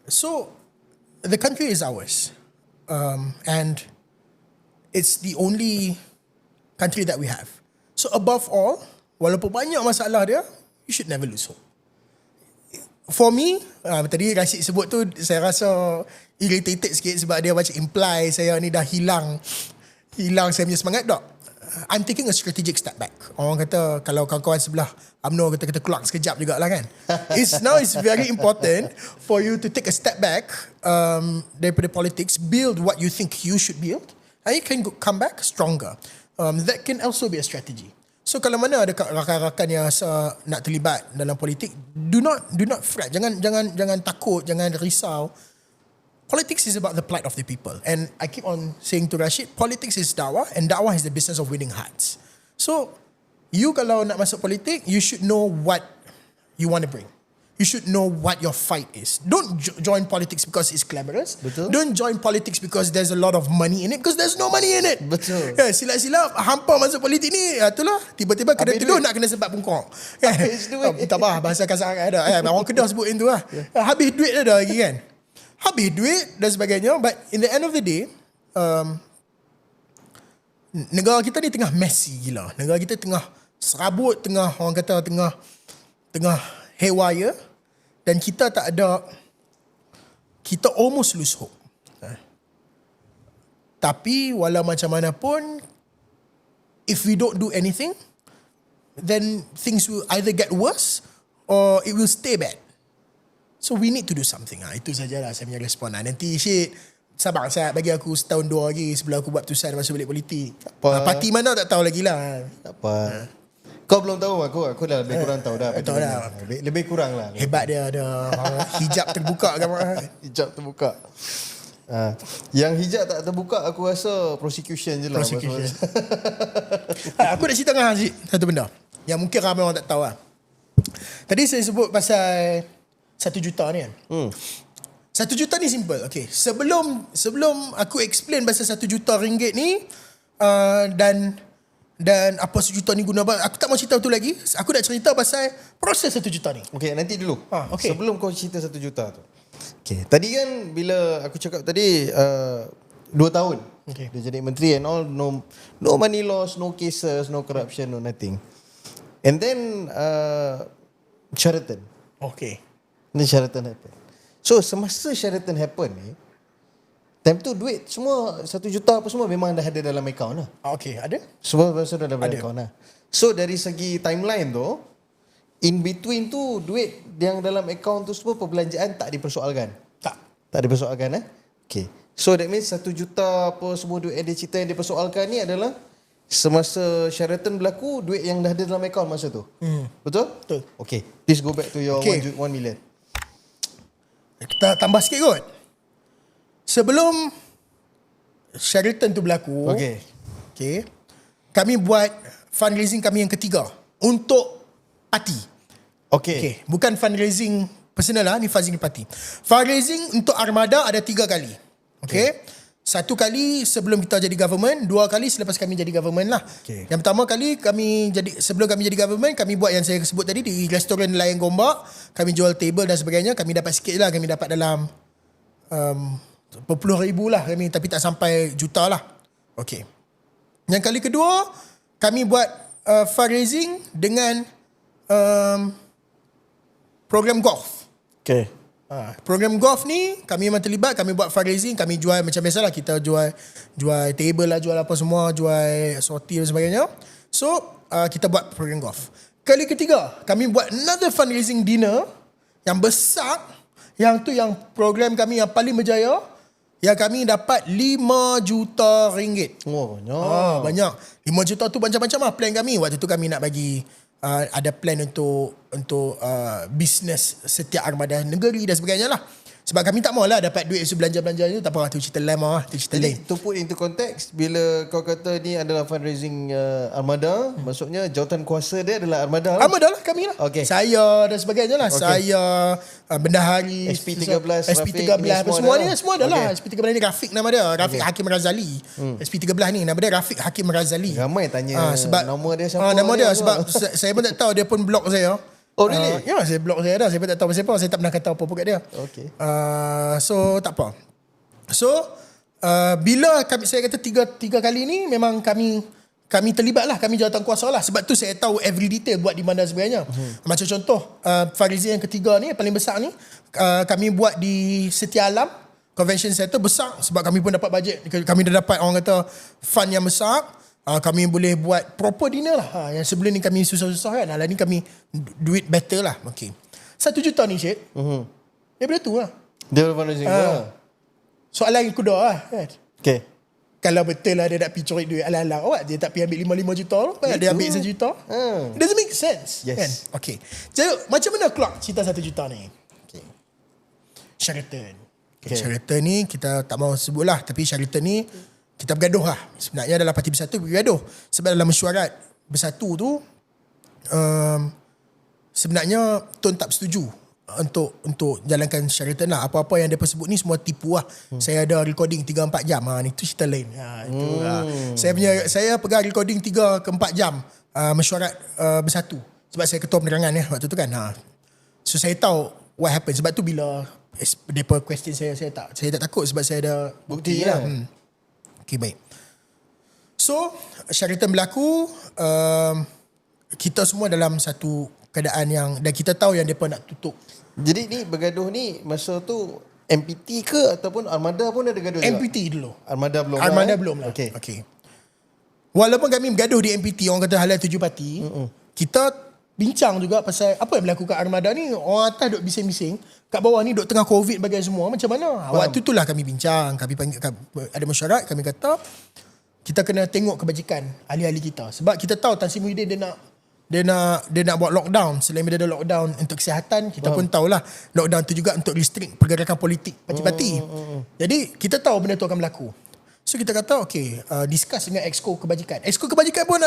So the country is ours, and it's the only country that we have. So above all, walaupun banyak masalah dia, you should never lose hope. For me, tadi Rashid sebut tu, saya rasa irritated sikit sebab dia macam imply saya ni dah hilang saya punya semangat. Tak, I'm taking a strategic step back. Orang kata kalau kawan-kawan sebelah UMNO kata kita keluar sekejap jugalah kan. It's very important for you to take a step back daripada politics, build what you think you should build, and you can come back stronger. That can also be a strategy. So kalau mana ada rakan-rakan yang nak terlibat dalam politik, do not fret, jangan takut, jangan risau. Politics is about the plight of the people. And I keep on saying to Rashid, politics is dawah, and dawah is the business of winning hearts. So, you kalau nak masuk politik, you should know what you want to bring. You should know what your fight is. Don't join politics because it's glamorous. Betul. Don't join politics because there's a lot of money in it, because there's no money in it. Betul. Silap-silap hampa masuk politik ni, itulah tiba-tiba kena tuduh nak kena sebab bungkok. Habis duit. Tak apa, bahasa kasar ada. Orang Kedah sebut itu lah. Habis duit dah lagi kan. habis duit dan sebagainya. But in the end of the day, negara kita ni tengah messy gila. Negara kita tengah serabut, tengah orang kata tengah haywire, dan kita tak ada, kita almost lose hope. Tapi walau macam mana pun, if we don't do anything, then things will either get worse or it will stay bad. So we need to do something. Itu sajalah saya punya respon. Nanti Syed, sabar saya bagi aku setahun 2 hari sebelum aku buat putusan masuk balik politik. Parti mana tak tahu lagi lah. Tak apa. Kau belum tahu, aku dah lebih kurang tahu dah. Tahu dah. Lebih kurang lah. Hebat dia ada hijab terbuka kan. Hijab terbuka. Yang hijab tak terbuka, aku rasa prosecution je lah. Prosecution. Aku nak cerita dengan Haziq satu benda yang mungkin ramai orang tak tahu lah. Tadi saya sebut pasal 1 juta ni kan. 1 juta ni simple. Okay. Sebelum aku explain pasal 1 juta ringgit ni, dan apa 1 juta ni guna apa, aku tak mau cerita tu lagi. Aku nak cerita pasal proses 1 juta ni. Okay, nanti dulu. Okay. Sebelum kau cerita 1 juta tu. Okay, tadi kan bila aku cakap tadi 2 tahun dia jadi menteri and all, no money loss, no cases, no corruption, no nothing. And then Sheraton. Okay. Then Sheraton happen. So semasa Sheraton happen ni, time tu duit semua 1 juta apa semua memang dah ada dalam account lah. Okay, ada? Semua dah dalam account lah. So dari segi timeline tu, in between tu duit yang dalam account tu semua perbelanjaan tak dipersoalkan. Tak dipersoalkan Okay. So that means 1 juta apa semua duit yang dia cerita yang dipersoalkan ni adalah semasa Sheraton berlaku, duit yang dah ada dalam account masa tu. Betul? Betul. Okay. Please go back to your 1 million. Kita tambah sikit kot. Sebelum Sheraton tu berlaku, okay, kami buat fundraising kami yang ketiga untuk parti. Okay. Bukan fundraising personal lah, ni fundraising parti. Fundraising untuk Armada ada 3 kali. Okay. 1 kali sebelum kita jadi government, 2 kali selepas kami jadi government lah. Yang pertama kali sebelum kami jadi government, kami buat yang saya sebut tadi di restoran Layan Gombak. Kami jual table dan sebagainya. Kami dapat sikit lah, kami dapat dalam berpuluh ribu lah kami, tapi tak sampai juta lah. Okay. Yang kali kedua, kami buat fundraising dengan program golf. Okay. Program golf ni kami memang terlibat, kami buat fundraising, kami jual macam biasalah, kita jual table lah, jual apa semua, jual sorti dan sebagainya. So kita buat program golf. Kali ketiga, kami buat another fundraising dinner yang besar, yang tu yang program kami yang paling berjaya, yang kami dapat 5 juta ringgit. Oh, banyak. Banyak. 5 juta tu macam-macam lah plan kami. Waktu tu kami nak bagi ada plan untuk bisnes setiap armada negeri dan sebagainya lah. Sebab kami tak maulah dapat duit belanja-belanja tu, tak apa, tu cerita lain lah, tu cerita lain. To put into context, bila kau kata ni adalah fundraising armada, maksudnya jawatan kuasa dia adalah armada lah. Armada lah, kami lah. Okay. Saya dan sebagainya lah. Saya, bendahari, SP13, SP13, semua dah lah. SP13 ni Rafiq nama dia, Rafiq Hakim Razali. SP13 ni nama dia Rafiq Hakim Razali. Ramai tanya sebab nama dia siapa. Nama dia sebab saya pun tak tahu, dia pun block saya. Oh really? Ya, saya block saya dah. Saya pun tak tahu pasal apa. Saya tak pernah kata apa-apa kat dia. Okay. So tak apa. So bila saya kata tiga kali ni memang kami terlibat lah. Kami jawatan kuasa lah. Sebab tu saya tahu every detail buat di mana sebagainya. Macam contoh fundraising yang ketiga ni, yang paling besar ni, kami buat di Setia Alam Convention Center, besar. Sebab kami pun dapat bajet. Kami dah dapat orang kata fund yang besar. Kami boleh buat proper dinner lah. Yang sebelum ni kami susah-susah kan. Hari ni kami do it better lah. Okay. 1 juta ni Syed. Dia boleh tu lah. Dia fundraising lah. Soalan kuda lah kan. Okay. Kalau betul lah dia nak pergi curi duit ala-ala awak, dia tak pergi ambil 5 juta tu. Dia ambil 1 juta. It doesn't make sense. Yes. Kan? Okay. Jadi macam mana keluar cerita 1 juta ni? Okay. Sheraton. Okay. Sheraton ni kita tak mahu sebut lah. Tapi Sheraton ni kita bergaduh lah. Sebenarnya dalam Parti Bersatu bergaduh. Sebab dalam mesyuarat Bersatu tu sebenarnya Tun tak bersetuju untuk jalankan Sheraton lah. Apa-apa yang dia sebut ni semua tipu lah. Saya ada recording 3-4 jam. Ni tu cerita lain. Saya pegang recording 3 ke 4 jam mesyuarat Bersatu. Sebab saya ketua penerangan waktu tu kan. So saya tahu what happened. Sebab tu bila Depa question saya tak takut sebab saya ada Bukti, lah. ya. Okay, baik. So syaratan berlaku, kita semua dalam satu keadaan yang, dan kita tahu yang depa nak tutup. Jadi ni bergaduh ni masa tu MPT ke ataupun Armada pun ada gaduh juga? MPT dulu. Armada belum Armada lah. belum lah. Okay. Walaupun kami bergaduh di MPT, orang kata halal 7 parti, kita bincang juga pasal apa yang berlaku kat Armada ni. Orang atas duk bising-bising, kat bawah ni duk tengah COVID bagai semua, macam mana? Waktu itulah kami bincang, kami panggil, ada mesyuarat, kami kata kita kena tengok kebajikan ahli-ahli kita. Sebab kita tahu Tan Sri Muhyiddin dia nak buat lockdown. Selain dia ada lockdown untuk kesihatan, kita pun tahulah lockdown tu juga untuk restrict pergerakan politik parti-parti. Jadi kita tahu benda tu akan berlaku. So kita kata okay, discuss dengan Exco Kebajikan. Exco Kebajikan pun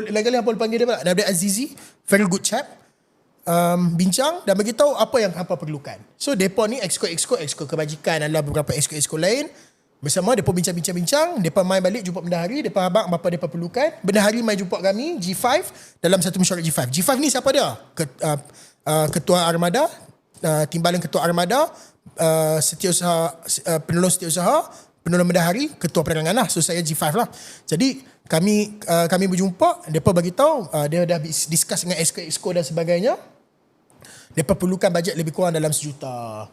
lain-kali apa panggil dia pula, Nabil Azizi, very good chap. Bincang dan bagi tahu apa yang hampa perlukan. So depa ni Exco Kebajikan, adalah beberapa exco lain bersama depa bincang, depa mai balik jumpa bendahari, depa abang apa depa perlukan. Bendahari mai jumpa kami G5 dalam satu mesyuarat G5. G5 ni siapa dia? Ketua Armada, Timbalan Ketua Armada, penolong setiausaha, penolong bendahari, ketua penerangan lah. So saya G5 lah. Jadi kami berjumpa, depa bagi tahu dia dah discuss dengan exco dan sebagainya. Depa perlukan bajet lebih kurang dalam 1 juta.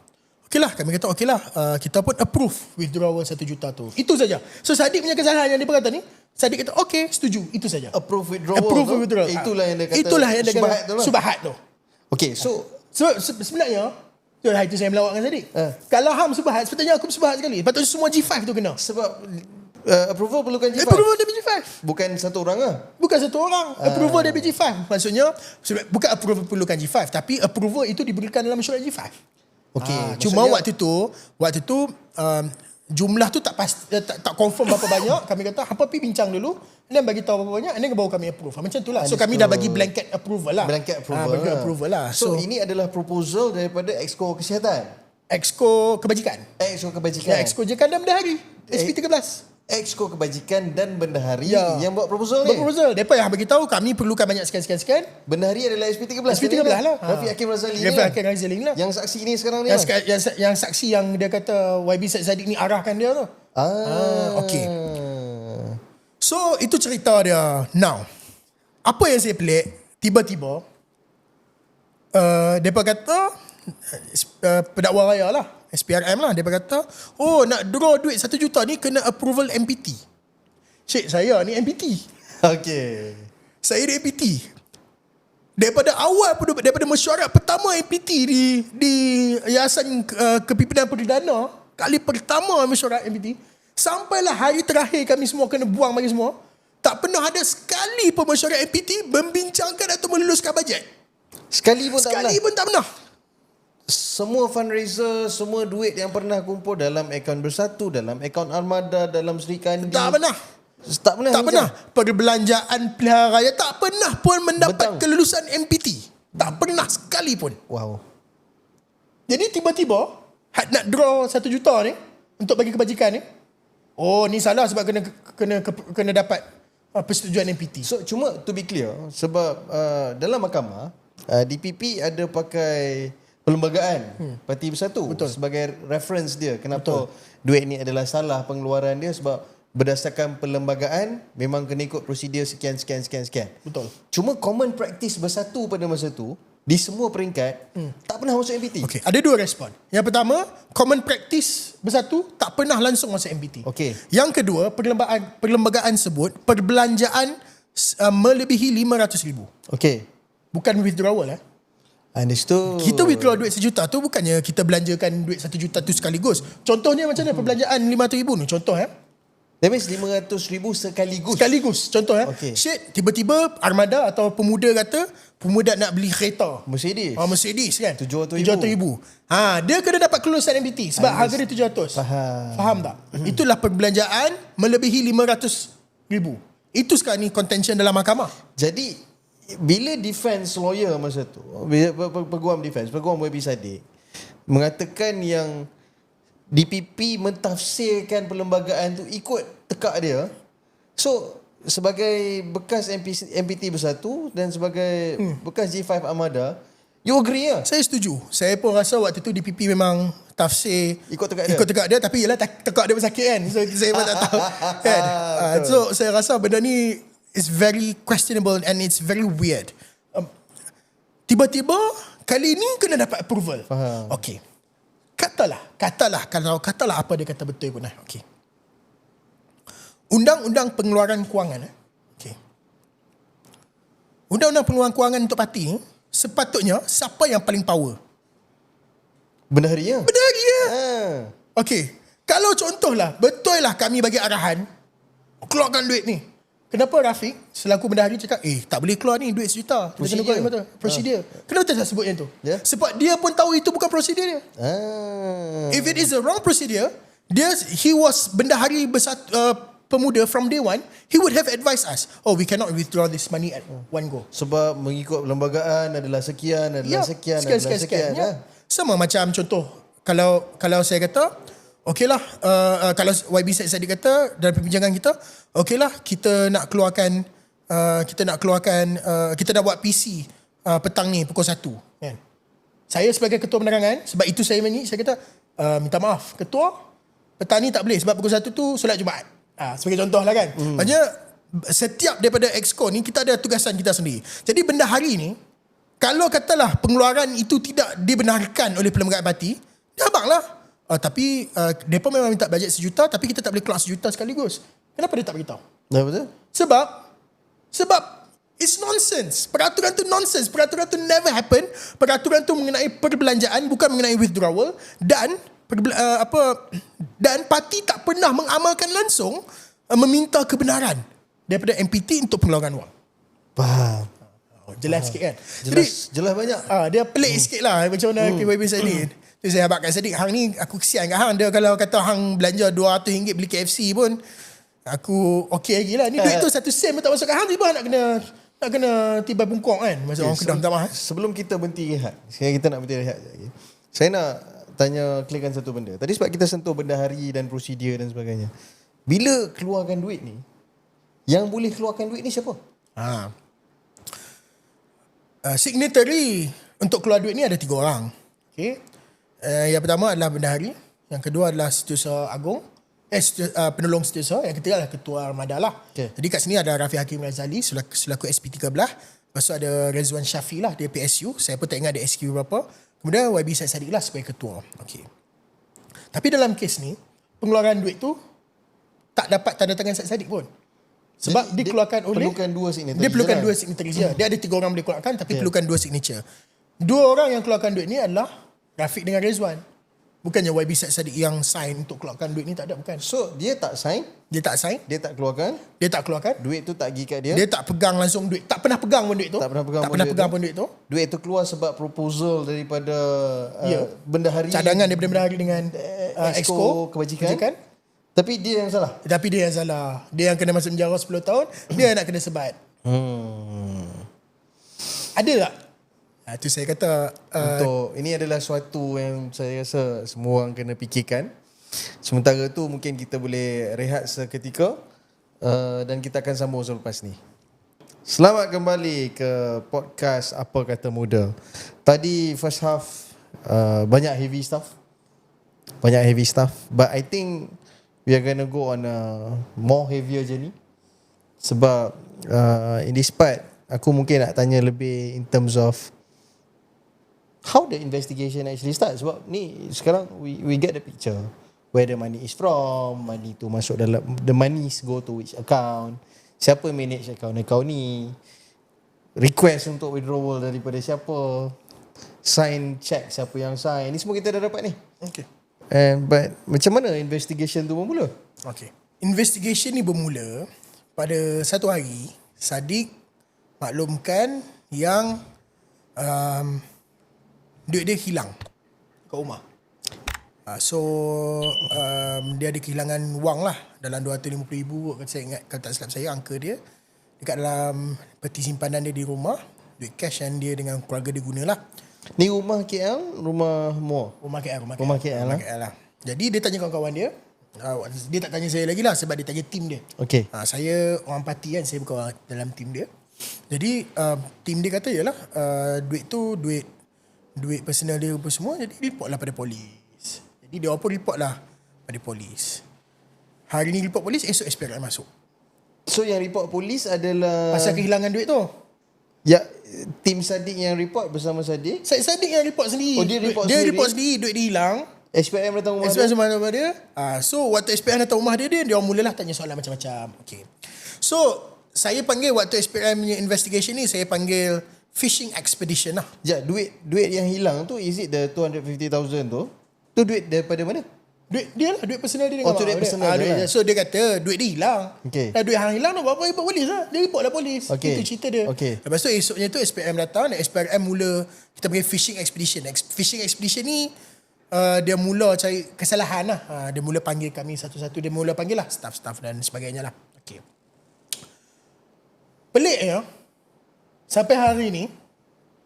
Okey lah, kami kata okey lah, kita pun approve withdrawal 1 juta tu. Itu saja. So Sadiq punya kesalahan yang dia kata ni, Sadiq kata okey, setuju, itu saja. Approve withdrawal. Itulah yang dia kata Subahat tu. Okay, so sebenarnya itu saya melawak dengan Sadiq. Kalau Ham Subahat, sepatutnya aku Subahat sekali. Patutnya semua G5 tu kena. sebab approval perlukan G5. Approval dari G5. Bukan satu orang lah. Bukan satu orang. Approval dari G5. Maksudnya bukan approval perlukan G5, tapi approval itu diberikan dalam mesyuarat G5. Okey, Cuma waktu tu jumlah tu tak confirm berapa banyak. Kami kata hampa pergi bincang dulu, dan bagi tahu berapa banyak, dan baru kami approve. Macam itulah. So kami dah bagi blanket approval lah. Blanket approval lah. So ini adalah proposal daripada Exco Kesihatan. Exco Kebajikan. Exco Kebajikan. Exco Kebajikan dan Bendahari. SP13. Exco Kebajikan dan Bendahari yang buat proposal ni. Proposal. Mereka yang bagi tahu kami perlukan banyak sekian. Bendahari adalah SP13. SP13 lah. Rafiq Hakim Razali ni. Rafiq Hakim Razali lah. Yang saksi ni sekarang ni. Yang saksi yang dia kata YB Said Sadiq ni arahkan dia tu. Okey. So itu cerita dia. Now, apa yang saya pelik, tiba-tiba mereka kata pendakwa raya lah, SPRM lah, dia berkata, nak draw duit 1 juta ni kena approval MPT. Syed, saya ni MPT. Okey. Saya ni MPT. Daripada awal pun, daripada mesyuarat pertama MPT di Yayasan Kepimpinan Perdana, kali pertama mesyuarat MPT, sampailah hari terakhir kami semua kena buang bagi semua, tak pernah ada sekali pun mesyuarat MPT membincangkan atau meluluskan bajet. Sekali pun tak pernah. Semua fundraiser, semua duit yang pernah kumpul dalam akaun Bersatu, dalam akaun Armada, dalam Sri Kandi. Tak pernah. Tak pernah. Perbelanjaan pilihan raya tak pernah pun mendapat kelulusan MPT. Tak pernah sekali pun. Wow. Jadi tiba-tiba nak draw 1 juta ni untuk bagi kebajikan ni. Ni salah sebab kena dapat persetujuan MPT. So cuma to be clear, sebab dalam mahkamah DPP ada pakai perlembagaan Parti Bersatu sebagai reference dia kenapa duit ni adalah salah pengeluaran dia, sebab berdasarkan perlembagaan memang kena ikut prosedur sekian. Betul. Cuma common practice Bersatu pada masa tu di semua peringkat tak pernah masuk MPT. Okey, ada 2 respon. Yang pertama, common practice Bersatu tak pernah langsung masuk MPT. Okey. Yang kedua, perlembagaan sebut perbelanjaan melebihi 500,000. Okey. Bukan withdrawal Understood. Kita withdraw duit 1 juta tu bukannya kita belanjakan duit 1 juta tu sekaligus. Contohnya macam mana perbelanjaan 500,000 ni? Contoh That means 500,000 sekaligus. Contoh Okey. Syed, tiba-tiba Armada atau pemuda kata pemuda nak beli kereta. Mercedes. Mercedes kan. 700,000. Dia kena dapat kelulusan MPT sebab harga dia 700. Faham tak? Itulah perbelanjaan melebihi 500,000. Itu sekarang ni contention dalam mahkamah. Jadi bila defense lawyer masa tu, peguam YB Sadiq mengatakan yang DPP mentafsirkan perlembagaan tu ikut tekak dia. So sebagai bekas MPT Bersatu dan sebagai bekas G5 Armada, you agree ya? Saya setuju. Saya pun rasa waktu tu DPP memang tafsir Ikut tekak dia. Ikut tekak dia, tapi yelah tekak dia pun sakit kan. So saya pun tak tahu kan. So saya rasa benda ni is very questionable and it's very weird. Tiba-tiba kali ni kena dapat approval. Faham. Okay. Katalah apa dia kata betul pun. Okay. Undang-undang pengeluaran kewangan. Okay. Undang-undang pengeluaran kewangan untuk parti sepatutnya siapa yang paling power? Bendaharinya. Okay. Kalau contohlah, betul lah kami bagi arahan, keluarkan duit ni. Kenapa Rafiq selaku bendahari cakap, tak boleh keluar ni duit sejuta. Kita kena keluar betul. Prosedur. Kenapa tak sebut yang tu? Yeah. Sebab dia pun tahu itu bukan prosedur dia. If it is a wrong procedure, he was bendahari pemuda from day one, he would have advised us, we cannot withdraw this money at one go. Sebab mengikut perlembagaan adalah sekian, sekian. Ya. Sama macam contoh, kalau saya kata, okeylah, kalau YB Said Saddiq kata dalam perbincangan kita, okeylah kita nak keluarkan kita nak buat PC petang ni pukul 1 kan. Saya sebagai ketua penerangan, sebab itu saya kata minta maaf ketua, petang ni tak boleh sebab pukul 1 tu solat Jumaat. Sebagai contoh lah kan. Maksudnya setiap daripada exco ni kita ada tugasan kita sendiri. Jadi bendahari ni, kalau katalah pengeluaran itu tidak dibenarkan oleh perlembagaan parti, dia abanglah. Tapi mereka memang minta bajet sejuta, tapi kita tak boleh keluar sejuta sekaligus. Kenapa dia tak beritahu? Betul. Sebab it's nonsense. Peraturan tu nonsense. Peraturan tu never happen. Peraturan tu mengenai perbelanjaan, bukan mengenai withdrawal. Dan parti tak pernah mengamalkan langsung meminta kebenaran daripada MPT untuk pengeluaran wang. Faham. Jelas sikit kan? Jelas banyak. Dia pelik sikit lah macam mana YB Saddiq. Tu saya habaq kat Saddiq, hang ni aku kesian kat hang. Dia kalau kata hang belanja RM200 beli KFC pun aku okey lagi lah. Ni duit tu 1 sen pun tak masuk kat hang, tiba nak kena tiba bungkuk kan. Masa orang Kedah minta maaf. Sebelum kita berhenti rehat, sekarang kita nak berhenti rehat sekejap lagi. Saya nak clearkan satu benda. Tadi sebab kita sentuh bendahari dan prosedur dan sebagainya. Bila keluarkan duit ni, yang boleh keluarkan duit ni siapa? Signatory untuk keluar duit ni ada 3 orang. Okay. Yang pertama adalah bendahari, yang kedua adalah Setiausaha Agung, penolong setiausaha, yang ketiga adalah ketua armada lah. Okay. Jadi kat sini ada Rafiq Hakim Razali selaku SP13, lepas tu ada Rezwan Syafi lah, dia PSU, saya pun tak ingat ada SQ berapa. Kemudian YB Said Saddiq lah sebagai ketua. Okay. Tapi dalam kes ni, pengeluaran duit tu tak dapat tanda tangan Said Saddiq pun. Sebab dikeluarkan oleh, perlukan 2 signature. Dia perlukan 2 signature je. Dia ada 3 orang boleh keluarkan, tapi perlukan 2 signature. 2 orang yang keluarkan duit ni adalah Rafiq dengan Rezwan. Bukannya YB Said Saddiq yang sign untuk keluarkan duit ni, tak ada, bukan. So dia tak sign, dia tak keluarkan, duit tu tak pergi kat dia. Dia tak pegang langsung duit, tak pernah pegang pun duit tu. Tak pernah pegang pun duit tu. Duit tu keluar sebab proposal daripada bendahari, cadangan daripada bendahari dengan exco kebajikan. Tapi dia yang salah. Dia yang kena masuk penjara 10 tahun, dia nak kena sebat. Ada tak? Itu saya kata untuk ini adalah suatu yang saya rasa semua orang kena fikirkan. Sementara tu mungkin kita boleh rehat seketika dan kita akan sambung selepas ni. Selamat kembali ke podcast Apa Kata Muda. Tadi first half banyak heavy stuff, but I think we are gonna go on a more heavier journey. Sebab in this part aku mungkin nak tanya lebih in terms of how the investigation actually starts. Sebab ni sekarang we get the picture where the money is from, money tu masuk dalam, the monies go to which account, siapa manage account ni, request untuk withdrawal daripada siapa, sign check siapa yang sign, ni semua kita dah dapat ni. Okay. But macam mana investigation tu bermula? Okay. Investigation ni bermula pada satu hari Saddiq maklumkan yang duit dia hilang kat rumah. Dia ada kehilangan wang lah dalam RM250,000 kalau saya ingat, kalau tak silap saya angka dia dekat dalam peti simpanan dia di rumah, duit cash yang dia dengan keluarga dia gunalah. Ni rumah KL, rumah Muar? Rumah KL lah. Jadi dia tanya kawan-kawan dia, dia tak tanya saya lagi lah sebab dia tanya tim dia. Okay. Saya orang parti kan, saya bukan dalam tim dia. Jadi tim dia kata yalah duit tu duit personal dia apa semua, jadi report lah pada polis. Jadi dia pun report lah pada polis. Hari ni report polis, esok SPRM masuk. So yang report polis adalah Pasal kehilangan duit tu. ya, tim Sadiq yang report bersama Sadiq. Syed Saddiq yang report sendiri. Oh, dia report dia sendiri? report sendiri, duit dia hilang. SPM datang rumah SPM dia. sama rumah dia. So waktu SPM datang rumah dia orang mulalah tanya soalan macam-macam. Okay. So saya panggil waktu SPM punya investigation ni, saya panggil fishing expedition lah. Ya, duit yang hilang tu, is it the 250,000 tu? Tu duit daripada mana? Duit dia lah, duit personal dia dengan Oh, tu mak duit personal dia lah. So dia kata duit dia hilang. Okay. Duit hang hilang nak buat apa? Report polis lah. Dia report lah polis. Okay. Itu cerita dia. Okay. Lepas tu esoknya tu SPM datang dan SPM mula kita panggil fishing expedition. Fishing expedition ni dia mula cari kesalahan lah. Dia mula panggil kami satu-satu. Dia mula panggil lah staff-staff dan sebagainya lah. Okay. Peliknya sampai hari ni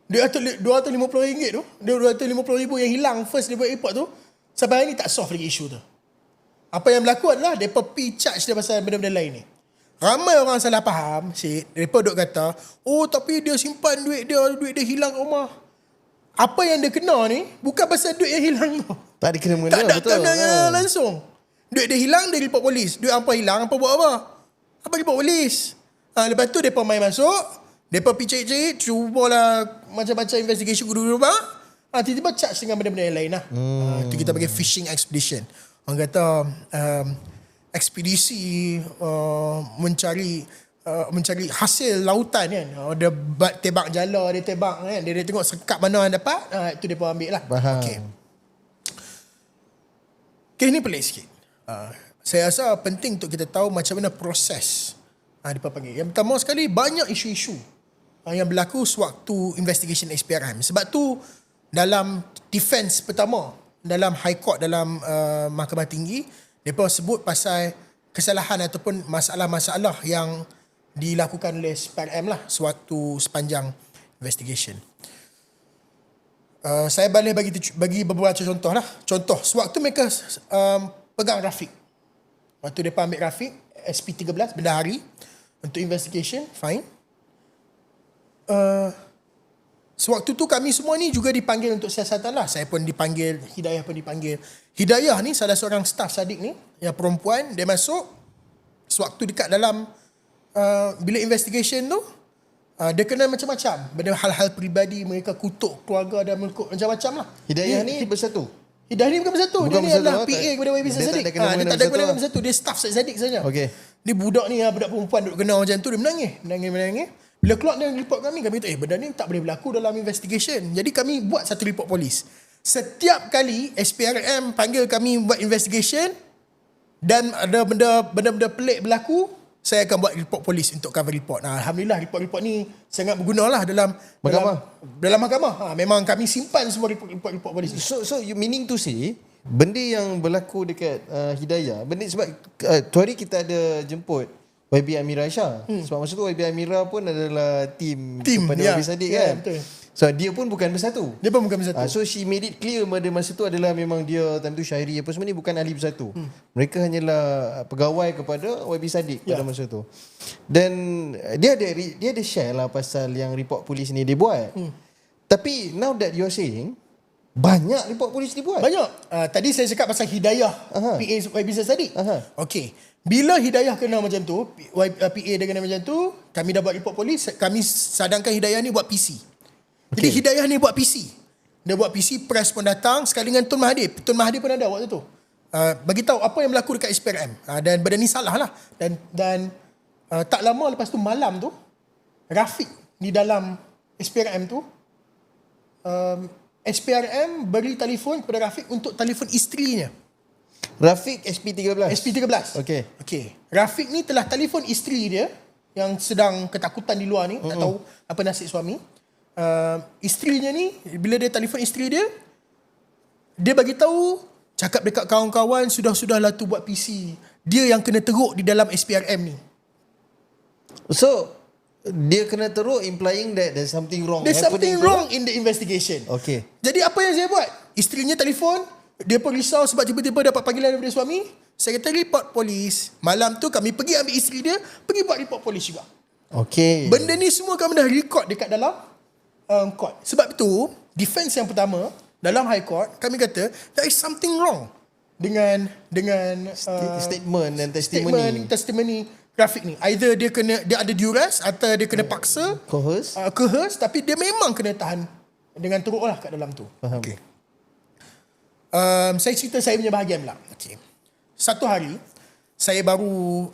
RM250 tu, RM250,000 yang hilang first dia buat report tu, sampai hari ni tak solve lagi isu tu. Apa yang berlaku adalah mereka pergi charge dia pasal benda-benda lain ni. Ramai orang salah faham, Syed. Mereka duk kata, oh tapi dia simpan duit dia hilang kat rumah. Apa yang dia kena ni bukan pasal duit yang hilang tu. Tak ada kena-mengena, Tak ada betul. kena langsung. Duit dia hilang, dia report polis. Duit apa hilang, apa buat apa? Apa report polis? Lepas tu mereka main masuk, mereka pergi cari-cari, cubalah macam-macam investigation guru-guru tiba-tiba charge dengan benda-benda yang lain lah. Itu kita panggil fishing expedition. Orang kata ekspedisi mencari hasil lautan kan. Dia tebak jala, dia tebak kan. Dia tengok sekat mana yang dapat, itu dia pun ambil lah. Faham. Okay, ni pelik sikit. Saya rasa penting untuk kita tahu macam mana proses dia panggil. Yang pertama sekali, banyak isu-isu yang berlaku sewaktu investigation SPRM. Sebab tu dalam defense pertama, dalam High Court, dalam Mahkamah Tinggi, mereka sebut pasal kesalahan ataupun masalah-masalah yang dilakukan oleh SPRM lah sewaktu sepanjang investigation. Saya boleh bagi beberapa contoh lah. Contoh, sewaktu mereka pegang Rafiq. Waktu mereka ambil Rafiq, SP13, bendahari, untuk investigation, fine. Sewaktu tu kami semua ni juga dipanggil untuk siasatan lah. Saya pun dipanggil, Hidayah pun dipanggil. Hidayah ni salah seorang staff Sadiq ni, yang perempuan, dia masuk sewaktu dekat dalam bilik investigation tu, dia kena macam-macam. Benda hal-hal peribadi, mereka kutuk keluarga dan melukuk macam-macam lah. Hidayah ni bersatu. Hidayah ni bukan bersatu. Bukan Dia ni bersatu, adalah tak? PA kepada YB Dia tak Sadiq. ada kena-mengena Dia tak ada bersatu kena lah. bersatu. Dia staff Sadiq saja. Okey. Ni budak ni, budak perempuan duk kena macam tu, dia menangis. Bila keluar dia report kami kata, benda ni tak boleh berlaku dalam investigation. Jadi kami buat satu report polis. Setiap kali SPRM panggil kami buat investigation dan ada benda-benda pelik berlaku, saya akan buat report polis untuk cover report. Alhamdulillah report-report ni sangat berguna lah dalam mahkamah. Memang kami simpan semua report polis ni. So you meaning to say benda yang berlaku dekat Hidayah, benda sebab tu hari kita ada jemput YB Amira Aisyah. Sebab masa tu YB Amira pun adalah tim kepada YB Sadiq kan. Betul. So dia pun bukan bersatu. Dia pun bukan bersatu. So she made it clear pada masa tu adalah memang dia time tu Syairi apa semua ni bukan ahli bersatu. Mereka hanyalah pegawai kepada YB Sadiq pada masa tu. Dan dia ada share lah pasal yang report polis ni dia buat. Tapi now that you're saying banyak report polis dibuat. Banyak. Tadi saya cakap pasal Hidayah, PA YB Sadiq. Okey. Bila Hidayah kena macam tu, PA dia kena macam tu, kami dah buat report polis, kami sadangkan Hidayah ni buat PC. Jadi Hidayah ni buat PC. Dia buat PC, press pun datang sekali dengan Tun Mahathir. Tun Mahathir pun ada waktu tu. Bagi tahu apa yang berlaku dekat SPRM. Dan benda ni salah lah. Dan tak lama lepas tu malam tu, Rafiq di dalam SPRM tu, SPRM beri telefon kepada Rafiq untuk telefon isterinya. Rafiq SP13. SP13. Okey. Rafiq ni telah telefon isteri dia yang sedang ketakutan di luar ni, tak tahu apa nasib suami. Isterinya ni, bila dia telefon isteri dia, dia bagi tahu, cakap dekat kawan-kawan, sudahlah tu buat PC. Dia yang kena teruk di dalam SPRM ni. So dia kena teruk implying that there's something wrong. There's something wrong in the investigation. Okay. Jadi apa yang saya buat? Isterinya telefon, dia pun risau sebab tiba-tiba dapat panggilan daripada suami. Saya kata report polis. Malam tu kami pergi ambil isteri dia, pergi buat report polis juga. Okay. Benda ni semua kami dah record dekat dalam court. Sebab itu, defense yang pertama, Dalam High Court, kami kata there is something wrong dengan statement dan testimoni grafik ni. Either dia ada duress atau dia kena paksa, coerce, tapi dia memang kena tahan dengan teruk lah kat dalam tu. Faham. Okay. Saya cerita saya punya bahagian pula. Okay. Satu hari saya baru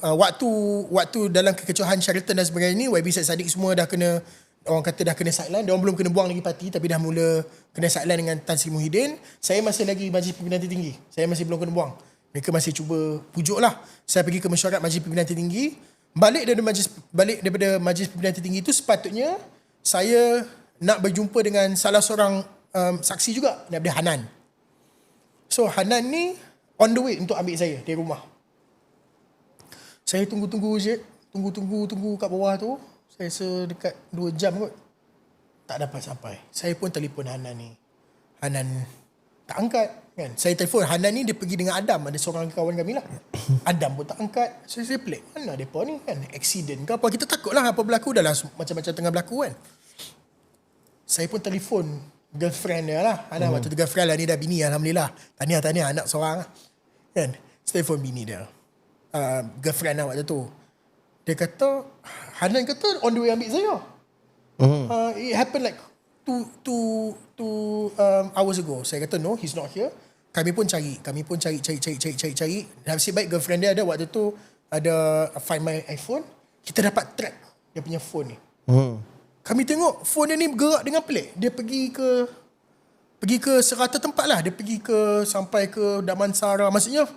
waktu dalam kekecohan Sheraton dan sebagainya ni, YB Syed Saddiq semua dah kena, orang kata dah kena sideline. Dia orang belum kena buang lagi parti tapi dah mula kena sideline dengan Tan Sri Muhyiddin. Saya masih lagi Majlis Pimpinan Tertinggi. Saya masih belum kena buang. Mereka masih cuba pujuk lah. Saya pergi ke mesyuarat Majlis Pimpinan Tertinggi. Balik daripada Majlis Pimpinan Tertinggi itu, sepatutnya saya nak berjumpa dengan salah seorang saksi juga, daripada Hanan. So Hanan ni on the way untuk ambil saya dari rumah. Saya tunggu je. Tunggu kat bawah tu. Saya rasa dekat 2 jam kot. Tak dapat sampai. Saya pun telefon Hanan ni. Hanan tak angkat kan. Saya telefon Hanan ni, dia pergi dengan Adam, ada seorang kawan kami lah. Adam pun tak angkat. Saya pelik, mana mereka ni kan, accident ke apa. Kita takut lah apa berlaku, dah lah macam-macam tengah berlaku kan. Saya pun telefon girlfriend dia lah. Hanan waktu tu girlfriend lah, ni dah bini alhamdulillah. Tahniah anak seorang lah. Kan. Saya telefon bini dia. Girlfriend lah waktu tu. Dia kata, Hanan kata on the way ambil saya. It happened like two hours ago. Saya kata no, he's not here. Kami pun cari. Nasib baik girlfriend dia ada waktu tu, ada Find My iPhone. Kita dapat track dia punya phone ni. Kami tengok phone dia ni bergerak dengan pelik. Dia pergi ke serata tempat lah. Dia pergi sampai ke Damansara. Maksudnya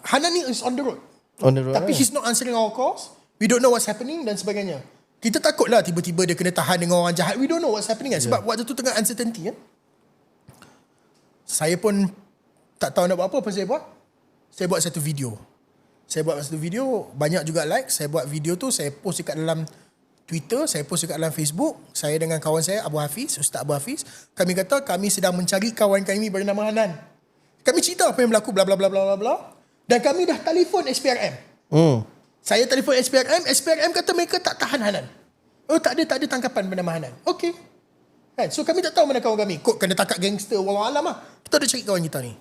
Hanan ni is on the road. Tapi he's not answering our calls. We don't know what's happening dan sebagainya. Kita takut lah tiba-tiba dia kena tahan dengan orang jahat. We don't know what's happening kan. Sebab waktu tu tengah uncertainty kan. Saya pun tak tahu nak buat apa saya buat. Saya buat satu video. Banyak juga like. Saya buat video tu, saya post dekat dalam Twitter, saya post dekat dalam Facebook. Saya dengan kawan saya Abu Hafiz, Ustaz Abu Hafiz, kami kata kami sedang mencari kawan kami bernama Hanan. Kami cerita apa yang berlaku, bla bla bla bla bla. Dan kami dah telefon SPRM. Saya telefon SPRM kata mereka tak tahan Hanan. Oh, tak ada tangkapan bernama Hanan. Okey. Kan? So kami tak tahu mana kawan kami. Kok kena tangkap gangster, wallahualam lah. Kita dah cari kawan kita ni.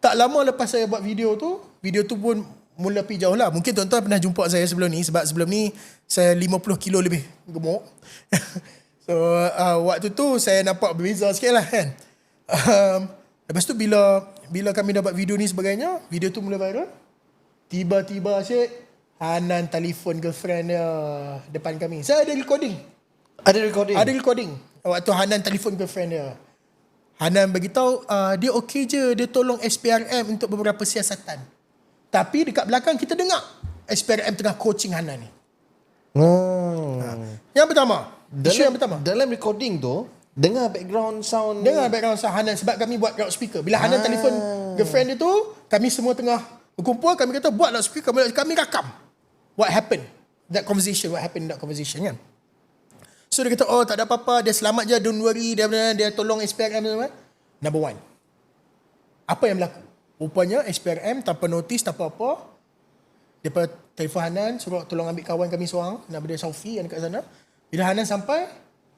Tak lama lepas saya buat video tu pun mula pergi jauh lah. Mungkin tuan-tuan pernah jumpa saya sebelum ni, sebab sebelum ni saya 50 kilo lebih gemuk. So waktu tu saya nampak berbeza sikit lah kan. Lepas tu bila kami dapat video ni sebagainya, video tu mula viral. Tiba-tiba asyik Hanan telefon girlfriend dia depan kami. Saya ada recording. Ada recording. Waktu Hanan telefon girlfriend dia. Hanan beritahu dia okey je, dia tolong SPRM untuk beberapa siasatan. Tapi dekat belakang kita dengar SPRM tengah coaching Hanan ni. Yang pertama, isu yang pertama. Dalam recording tu, dengar background sound Hanan sebab kami buat loudspeaker. Bila Hanan telefon girlfriend dia tu, kami semua tengah berkumpul, kami kata buat loudspeaker, kami rakam what happened in that conversation kan. So dia kata, oh tak ada apa-apa, dia selamat je, don't worry, dia tolong SPRM. Number one, apa yang berlaku? Rupanya SPRM tanpa notis, tanpa apa, dia telefon Hanan, suruh tolong ambil kawan kami seorang, nama dia Saufi yang dekat sana. Bila Hanan sampai,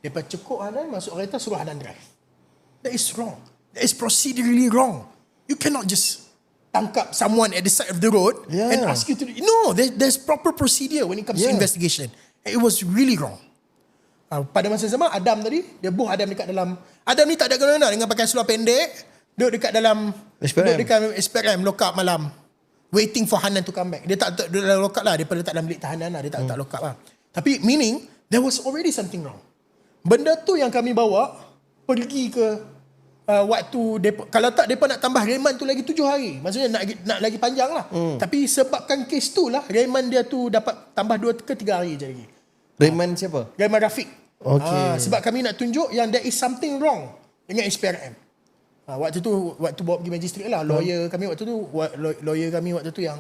dia cekuk Hanan, masuk kereta, suruh Hanan drive. That is wrong. That is procedurally wrong. You cannot just tangkap someone at the side of the road and ask you to... No, there's proper procedure when it comes to investigation. It was really wrong. Pada masa sama, Adam tadi, dia buh Adam dekat dalam... Adam ni tak ada guna dengan pakai seluar pendek, duduk dekat dalam SPRM, lock up malam. Waiting for Hanan to come back. Dia tak dalam lock up lah, dia tak dalam bilik tahanan lah, dia tak lock up lah. Tapi meaning, there was already something wrong. Benda tu yang kami bawa pergi ke waktu depa, kalau tak depa nak tambah remand tu lagi 7 hari. Maksudnya nak lagi panjang lah. Tapi sebabkan kes tu lah remand dia tu dapat tambah 2 ke 3 hari je lagi. Remand siapa? Remand Rafiq. Okay. Sebab kami nak tunjuk yang there is something wrong dengan SPRM. Waktu bawa pergi magistrat lah, lawyer kami waktu tu yang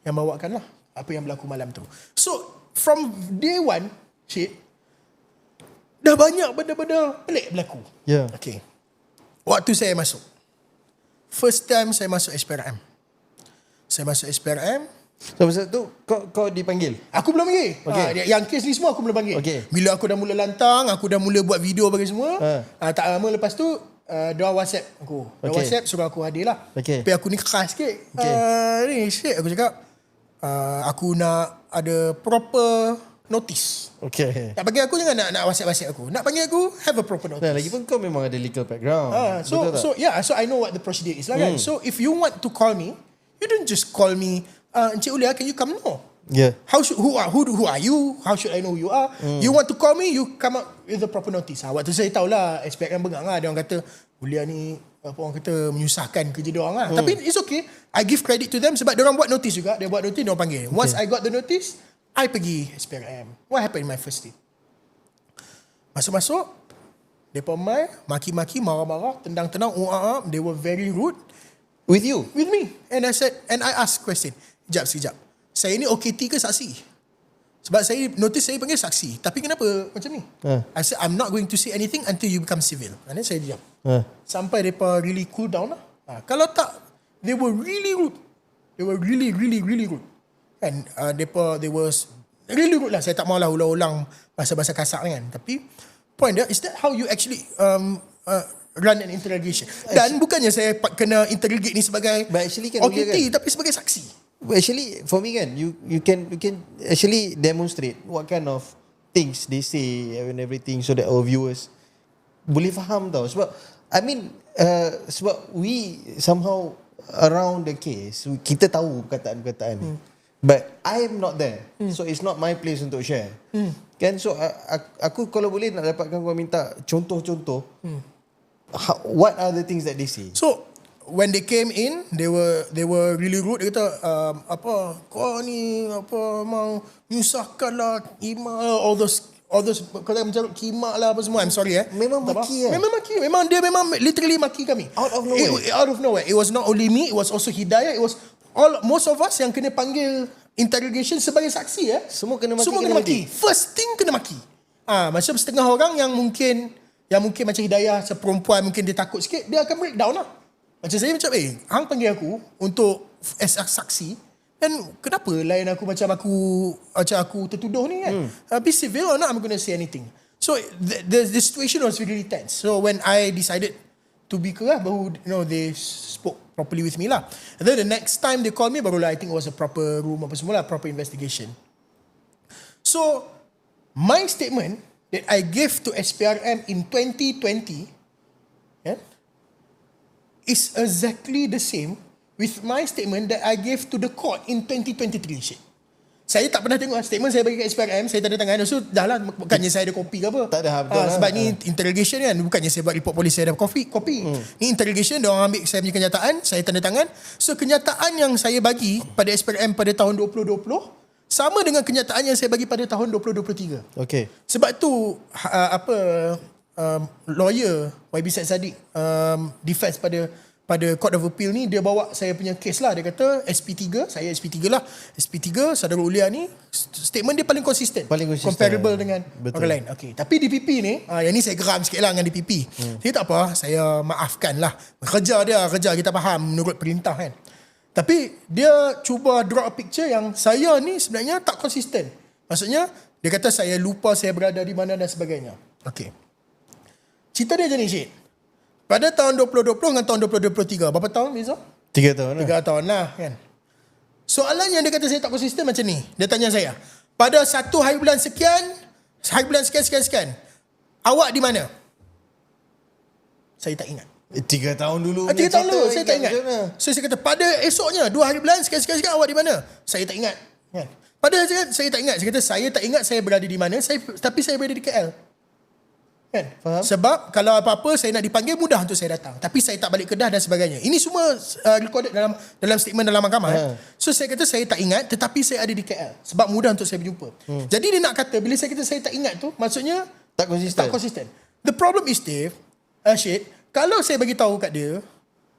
bawakan lah apa yang berlaku malam tu. So from day one, dah banyak benda-benda pelik berlaku. Okay. Waktu saya masuk, first time saya masuk SPRM. So masa tu kau dipanggil? Aku belum panggil. Yang kes ni semua aku belum panggil. Bila aku dah mula lantang, aku dah mula buat video bagi semua. Tak lama lepas tu dia WhatsApp aku. Dia Okay. WhatsApp suruh aku hadir lah. Okay. Tapi aku ni keras sikit. Ni shit aku cakap. Aku nak ada proper notice. Okay. Nak panggil aku jangan nak WhatsApp aku. Nak panggil aku have a proper notice. Nah, lagipun kau memang ada legal background. So Betul tak? so I know what the procedure is lah kan. So if you want to call me, you don't just call me, Encik Ulia, can you come? No. Yeah. Who are you? How should I know who you are? You want to call me, you come up with the proper notice. Waktu saya tahulah SPM bengang lah. Dia orang kata Ulia ni apa orang kata menyusahkan kerja dia orang lah. Tapi it's okay. I give credit to them sebab dia orang buat notice juga. Dia buat notice, dia orang panggil. Once I got the notice, I pergi SPRM. What happened in my first day? Masuk-masuk, mereka mai, maki-maki, marah-marah, tendang-tendang, they were very rude. With you? With me. And I asked question. Sekejap. Saya ni OKT ke saksi? Sebab saya notice saya panggil saksi. Tapi kenapa macam ni? I said, I'm not going to say anything until you become civil. And then saya diam. Sampai mereka really cool down lah. Kalau tak, they were really rude. They were really rude. And they was really rude lah. Saya tak maulah ulang-ulang bahasa-bahasa kasar kan. Tapi point dia, is that how you actually run an interrogation? Dan bukannya saya kena interrogate ni sebagai But actually kan OKT, tapi sebagai saksi. Actually, for me kan, you can actually demonstrate what kind of things they say and everything so that our viewers boleh faham tau. Sebab I mean sebab we somehow around the case, kita tahu perkataan-perkataan but I am not there. So it's not my place untuk share. Kan, so aku kalau boleh nak dapatkan kau minta contoh-contoh. What are the things that they say? So when they came in, they were really rude. Dia kata apa kau ni apa mau menyusahkan lah all those kata macam kimak lah apa semua. I'm sorry Memang maki Memang maki. Memang dia literally maki kami. Out of nowhere. Out of nowhere. It was not only me, it was also Hidayah, it was most of us yang kena panggil interrogation sebagai saksi Semua kena maki. Semua kena maki. First thing kena maki. Macam setengah orang yang mungkin macam Hidayah seperempuan mungkin dia takut sikit, dia akan breakdown lah. Macam saya macam hang panggil aku untuk as a saksi, dan kenapa lain aku macam aku tertuduh ni kan? Be civil or not, I'm going to say anything. So the situation was really tense. So when I decided to be clear, baru they spoke properly with me lah. And then the next time they called me, barulah I think it was a proper room apa semua lah, proper investigation. So my statement that I gave to SPRM in 2020 is exactly the same with my statement that I gave to the court in 2023. Shit. Saya tak pernah tengok statement saya bagi kat SPRM, saya tanda tangan. So dah lah, bukannya saya ada kopi ke apa. Tak ada, betul lah. Sebab ni interrogation kan, bukannya saya buat report polis saya ada kopi. Ni interrogation, dia orang ambil saya punya kenyataan, saya tanda tangan. So kenyataan yang saya bagi pada SPRM pada tahun 2020 sama dengan kenyataan yang saya bagi pada tahun 2023. Okay. Sebab tu lawyer YB Said Saddiq defense pada Court of Appeal ni, dia bawa saya punya case lah. Dia kata SP3, saya SP3 lah. SP3, Saudara Ulia ni statement dia paling konsisten. Comparable dengan orang lain. Okay. Tapi DPP ni, yang ni saya geram sikit lah dengan DPP. Saya tak apa, saya maafkan lah. Kerja kita faham menurut perintah kan. Tapi dia cuba draw a picture yang saya ni sebenarnya tak konsisten. Maksudnya, dia kata saya lupa saya berada di mana dan sebagainya. Okay. Cerita dia macam ni, Syed. Pada tahun 2020 dengan tahun 2023, berapa tahun, Mizo? 3 tahun lah. 3 tahun lah kan. Soalan yang dia kata saya tak konsisten macam ni. Dia tanya saya, pada satu hari bulan sekian, awak di mana? Saya tak ingat. 3 tahun dulu. 3 tahun dulu, saya tak ingat. So saya kata, pada esoknya, 2 hari bulan, sekian awak di mana? Saya tak ingat. Kan? Pada saya tak ingat. Saya kata, saya tak ingat saya berada di mana, tapi saya berada di KL. Kan? Faham? Sebab kalau apa-apa saya nak dipanggil, mudah untuk saya datang. Tapi saya tak balik Kedah dan sebagainya. Ini semua recorded dalam statement dalam mahkamah. So saya kata saya tak ingat, tetapi saya ada di KL. Sebab mudah untuk saya berjumpa. Jadi dia nak kata, bila saya kata saya tak ingat tu, maksudnya Tak konsisten. The problem is, Dave, Syed, kalau saya bagi tahu kat dia,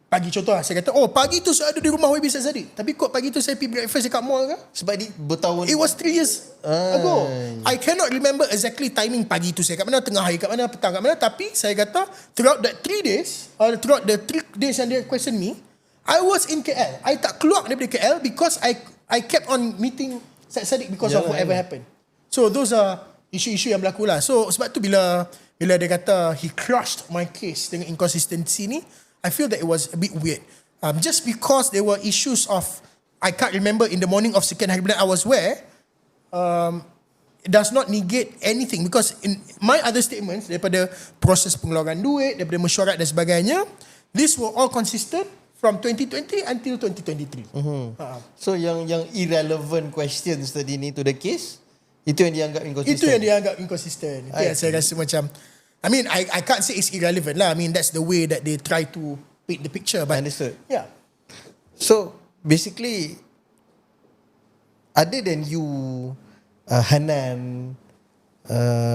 pagi contoh lah, saya kata, pagi tu saya ada di rumah YB Said Saddiq. Tapi kod pagi tu saya pergi breakfast dekat mall ke? Sebab dia bertahun. It was 3 years ago. I cannot remember exactly timing pagi tu saya kat mana, tengah hari kat mana, petang kat mana. Tapi saya kata, throughout that 3 days, throughout the 3 days yang dia question me, I was in KL. I tak keluar daripada KL because I kept on meeting Said Saddiq because of whatever happened. So those are isu-isu yang berlaku lah. So sebab tu bila bila dia kata he crushed my case dengan inconsistency ni, I feel that it was a bit weird. Just because there were issues of, I can't remember in the morning of second hari bulan I was where, it does not negate anything because in my other statements daripada proses pengeluaran duit, daripada mesyuarat dan sebagainya, these were all consistent from 2020 until 2023. So yang irrelevant questions tadi ni to the case, itu yang dianggap inconsistent. Itu yang dianggap inconsistent. Itu yang saya rasa macam, I mean, I can't say it's irrelevant lah. I mean, that's the way that they try to paint the picture. But Understood. yeah. So basically, other than you, Hanan,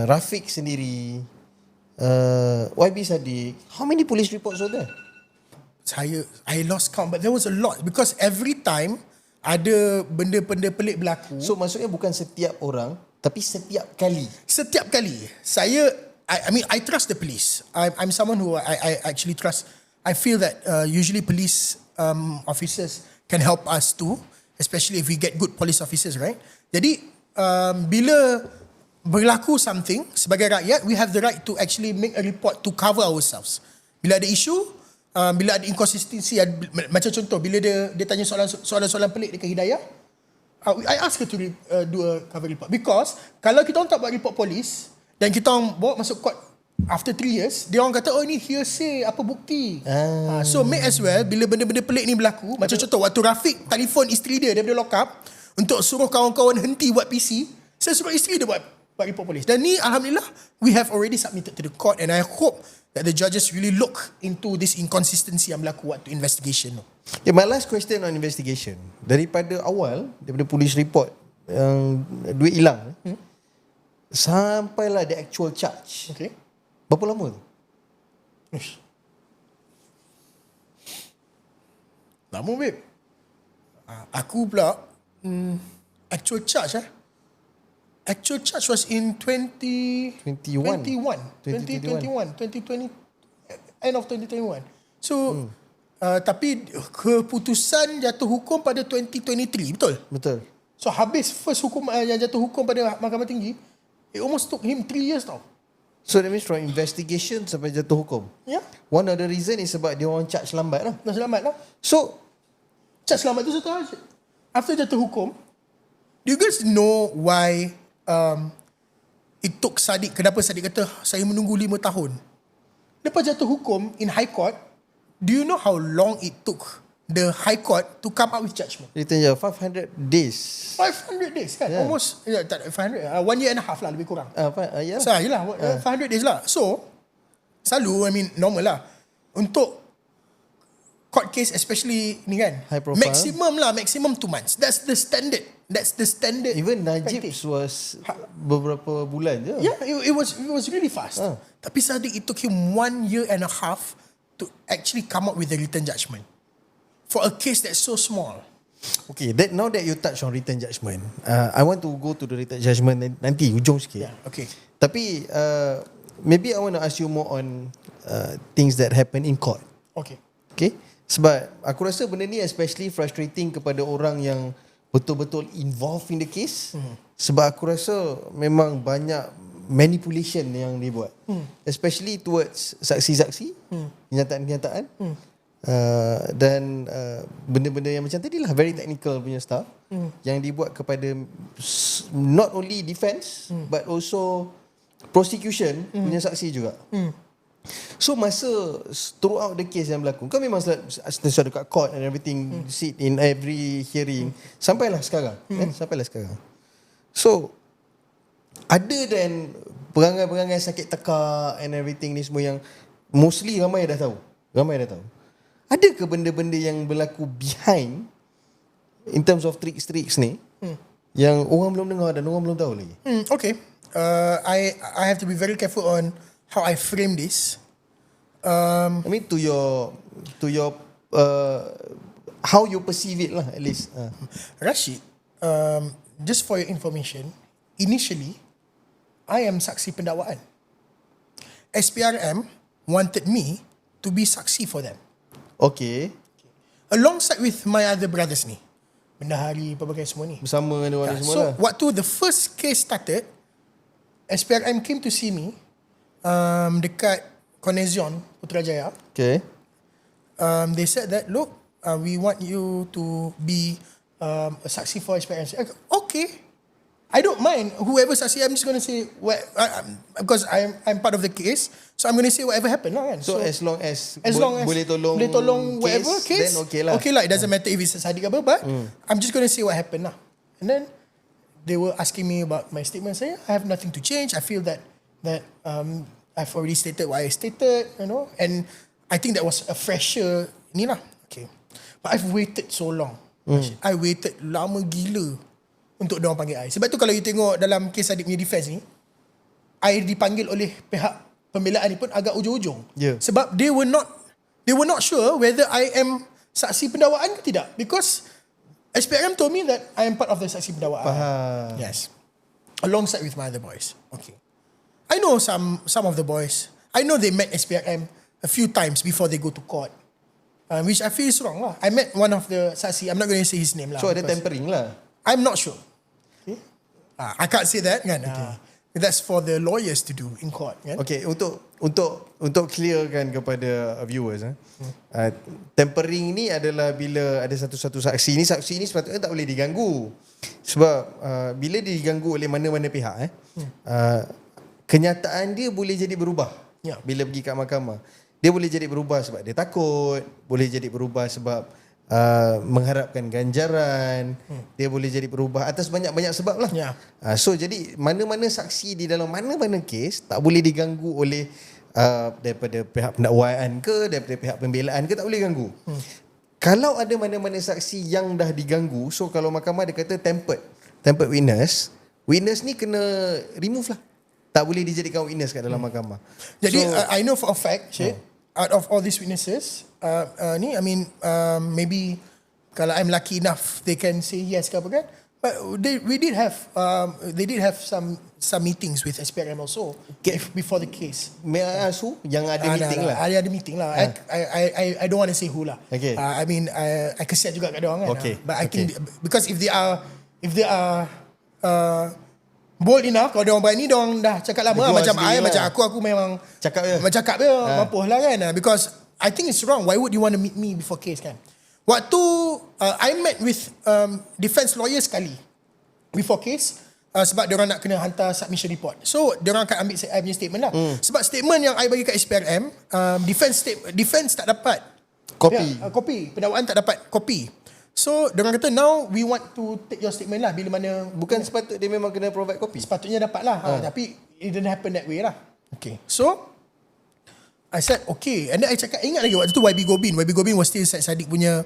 Rafiq sendiri, YB Sadiq, how many police reports were there? I lost count, but there was a lot because every time ada benda-benda pelik berlaku. So maksudnya bukan setiap orang, tapi setiap kali. Setiap kali I mean, I trust the police. I'm someone who I actually trust. I feel that usually police officers can help us too, especially if we get good police officers, right? Jadi bila berlaku something sebagai rakyat, we have the right to actually make a report to cover ourselves. Bila ada isu, bila ada inconsistency, macam contoh bila dia tanya soalan-soalan pelik dekat Hidayah, I ask her to do a cover report because kalau kita orang tak buat report polis dan kita orang bawa masuk court after 3 years, dia orang kata oh ni hearsay, apa bukti. So may as well bila benda-benda pelik ni berlaku, macam contoh waktu Rafiq telefon isteri dia daripada lock up untuk suruh kawan-kawan henti buat PC, saya suruh isteri dia buat report polis. Dan ni alhamdulillah we have already submitted to the court and I hope that the judges really look into this inconsistency yang berlaku waktu investigation. Yeah, my last question on investigation. Daripada awal, daripada police report yang duit hilang, sampailah the actual charge. Okay. Berapa lama tu? Uish. Lama babe. Aku pula actual charge Actual charge was in 2020, end of 2021. So, tapi keputusan jatuh hukum pada 2023, betul? Betul. So, habis first hukum yang jatuh hukum pada Mahkamah Tinggi, it almost took him 3 years tau. So, that means from investigation sampai jatuh hukum? Yeah. One of the reason is sebab dia orang charge lambat lah. Dah selamat lah. So, charge lambat tu satu hal. After jatuh hukum, do you guys know why it took Sadiq, kenapa Sadiq kata saya menunggu 5 tahun? Lepas jatuh hukum in High Court, do you know how long it took the High Court to come up with judgment? dia tanya 500 days. 500 days kan? Yeah. Almost, tak 500, 1 year and a half lah lebih kurang. Ya. So, yelah, 500 days lah. So, selalu, I mean, normal lah. Untuk court case especially ni kan, high profile, maximum 2 months. That's the standard. Even Najib practice. was beberapa bulan je. Yeah, it was really fast. Tapi Sadiq, it took him 1 year and a half to actually come up with a written judgment for a case that's so small. Okay, now that you touch on written judgment, I want to go to the written judgment nanti hujung sikit. Yeah, okay. Tapi maybe I want to ask you more on things that happen in court. Okay. Okay? Sebab aku rasa benda ni especially frustrating kepada orang yang betul-betul involved in the case. Sebab aku rasa memang banyak manipulation yang dibuat. Especially towards saksi-saksi, kenyataan-kenyataan. Dan benda-benda yang macam tadi lah, very technical punya stuff yang dibuat kepada not only defense but also prosecution punya saksi juga. So masa throughout the case yang berlaku, kau memang selalu dekat court and everything, sit in every hearing, sampailah sekarang. Sampailah sekarang. So other than perangai-perangai sakit tekak and everything ni semua yang mostly ramai dah tahu. Ada ke benda-benda yang berlaku behind in terms of tricks ni yang orang belum dengar dan orang belum tahu lagi? Okay. I have to be very careful on how I frame this. I mean to your how you perceive it lah at least. Rashid, just for your information, initially I am saksi pendakwaan. SPRM wanted me to be saksi for them. Okay. Alongside with my other brothers ni, bendahari, pelbagai semua ni. Bersama dengan orang semua So lah. waktu the first case started, SPRM came to see me dekat Conezion Putrajaya. Okay. They said that, look, we want you to be a saksi for experience. Okay, I don't mind whoever saksi. I'm just going to say because I'm part of the case, so I'm going to say whatever happened lah kan. So as long as boleh boleh tolong whatever case, then okay lah. Okay lah, it doesn't matter if it's a sadik apa, but I'm just going to say what happened lah. And then they were asking me about my statement. Say I have nothing to change. I feel that I've already stated what I stated, and I think that was a fresher ni lah. Okay, but I've waited so long. I waited lama gila untuk diorang panggil I. Sebab tu kalau you tengok dalam kes Adik punya defense ni, I dipanggil oleh pihak pembelaan ni pun agak ujung-ujung. Yeah. Sebab they were not sure whether I am saksi pendakwaan ke tidak, because SPRM told me that I am part of the saksi pendakwaan. Faham. Yes. Alongside with my other boys. Okay. I know some of the boys. I know they met SPRM a few times before they go to court. Which I feel is wrong lah. I met one of the saksi. I'm not going to say his name lah. So ada tampering lah. I'm not sure. Okay. I can't say that kan. That's for the lawyers to do in court kan. Okay, untuk clearkan kepada viewers, tampering ni adalah bila ada satu-satu saksi ni sepatutnya tak boleh diganggu. Sebab bila dia diganggu oleh mana-mana pihak, kenyataan dia boleh jadi berubah. Ya. Bila pergi kat mahkamah, dia boleh jadi berubah sebab dia takut, boleh jadi berubah sebab mengharapkan ganjaran, dia boleh jadi berubah atas banyak-banyak sebab lah. Ya. So jadi mana-mana saksi di dalam mana-mana kes tak boleh diganggu oleh daripada pihak pendakwaan ke, daripada pihak pembelaan ke, tak boleh ganggu. Kalau ada mana-mana saksi yang dah diganggu, so kalau mahkamah dia kata tempered witness ni kena remove lah. Tak boleh dijadikan witness kat dalam mahkamah. Jadi So, I know for a fact, Syed, out of all these witnesses, maybe kalau I'm lucky enough, they can say yes ke apa kan. But they did have some meetings with SPRM also before the case. may I ask who yang ada meeting lah? Ada meeting lah. I don't want to say who lah. Okay. I kesian juga kat diorang kan. Okay. But I think because if they are bold enough, kalau diorang berani, diorang dah cakap lama lah. Macam macam aku memang Cakap je. Cakap je, mampu lah kan. Because I think it's wrong. Why would you want to meet me before case kan? Waktu I met with defense lawyer sekali before case, sebab diorang nak kena hantar submission report. So diorang akan ambil I punya statement lah. Sebab statement yang I bagi kat SPRM, defense tak dapat kopi. Pendakwaan tak dapat kopi. So diorang kata now we want to take your statement lah bila mana. Bukan sepatutnya dia memang kena provide kopi. Sepatutnya dapat lah. Tapi it didn't happen that way lah. Okay. So I said okay, and then I cakap, ingat lagi waktu tu YB Gobin was still Syed Saddiq punya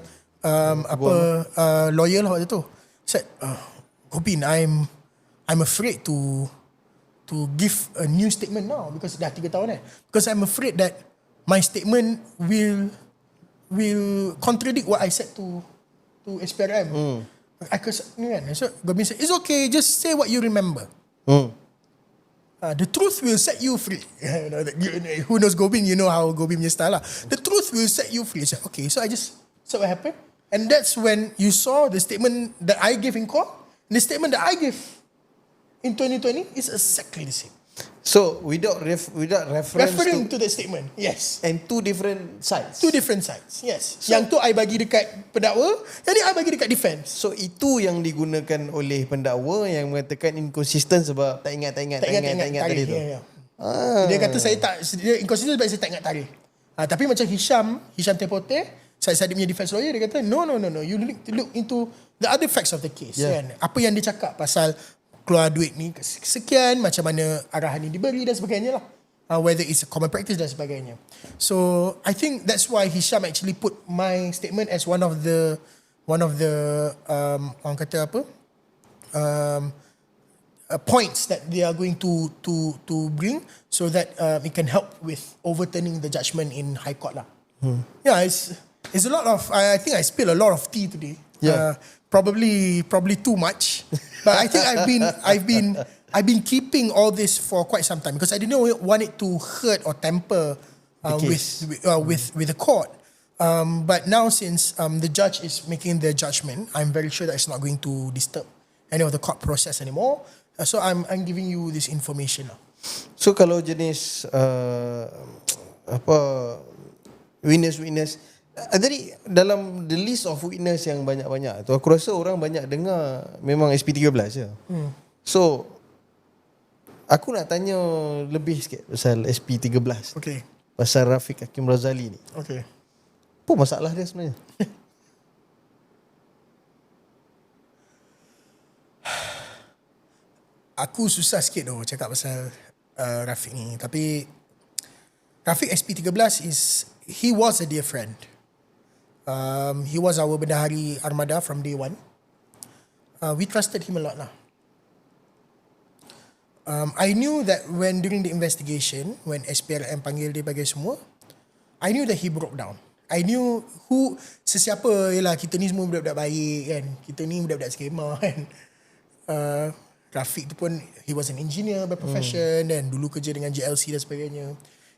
lawyer lah waktu tu. Said Gobin, I'm afraid to give a new statement now because dah 3 tahun because I'm afraid that my statement will contradict what I said to SPRM. So Gobin said it's okay, just say what you remember. The truth will set you free. Who knows Gobin? You know how Gobin punya style lah. The truth will set you free. So, okay, so I just said what happened. And that's when you saw the statement that I gave in court. The statement that I gave in 2020 is exactly the same. So without reference Referring to the statement, yes. and two different sides. Two different sides, yes. So, yang tu I bagi dekat pendakwa, yang ni I bagi dekat defense. So itu yang digunakan oleh pendakwa yang mengatakan inconsistent sebab tak ingat tadi tu. Ya. Dia kata dia inconsistent sebab saya tak ingat tarikh. Tapi macam Hisham Tepote, saya punya defense lawyer, dia kata no, you need to look into the other facts of the case. Kan? Apa yang dia cakap pasal keluar duit ni sekian, macam mana arahan ni diberi dan sebagainya lah. Whether it's a common practice dan sebagainya. So I think that's why Hisham actually put my statement as one of the orang kata apa, points that they are going to bring so that it can help with overturning the judgment in High Court lah. Yeah, it's a lot of. I think I spilled a lot of tea today. Yeah. Probably too much. But I think I've been keeping all this for quite some time because I didn't want it to hurt or temper with the court. But now since the judge is making their judgment, I'm very sure that it's not going to disturb any of the court process anymore. So I'm giving you this information now. So kalau jenis apa witness tadi dalam the list of witness yang banyak-banyak tu aku rasa orang banyak dengar memang SP13 je. So aku nak tanya lebih sikit pasal SP13. Okay. Pasal Rafiq Hakim Razali ni. Okay. Apa masalah dia sebenarnya? Aku susah sikit tu cakap pasal Rafiq ni. Tapi Rafiq SP13 he was a dear friend. He was our bendahari Armada from day one. We trusted him a lot lah. I knew that when during the investigation, when SPRM panggil dia bagi semua, I knew that he broke down. I knew sesiapa, yelah kita ni semua budak-budak baik kan. Kita ni budak-budak skema kan. Rafiq tu pun, he was an engineer by profession dan dulu kerja dengan GLC dan sebagainya.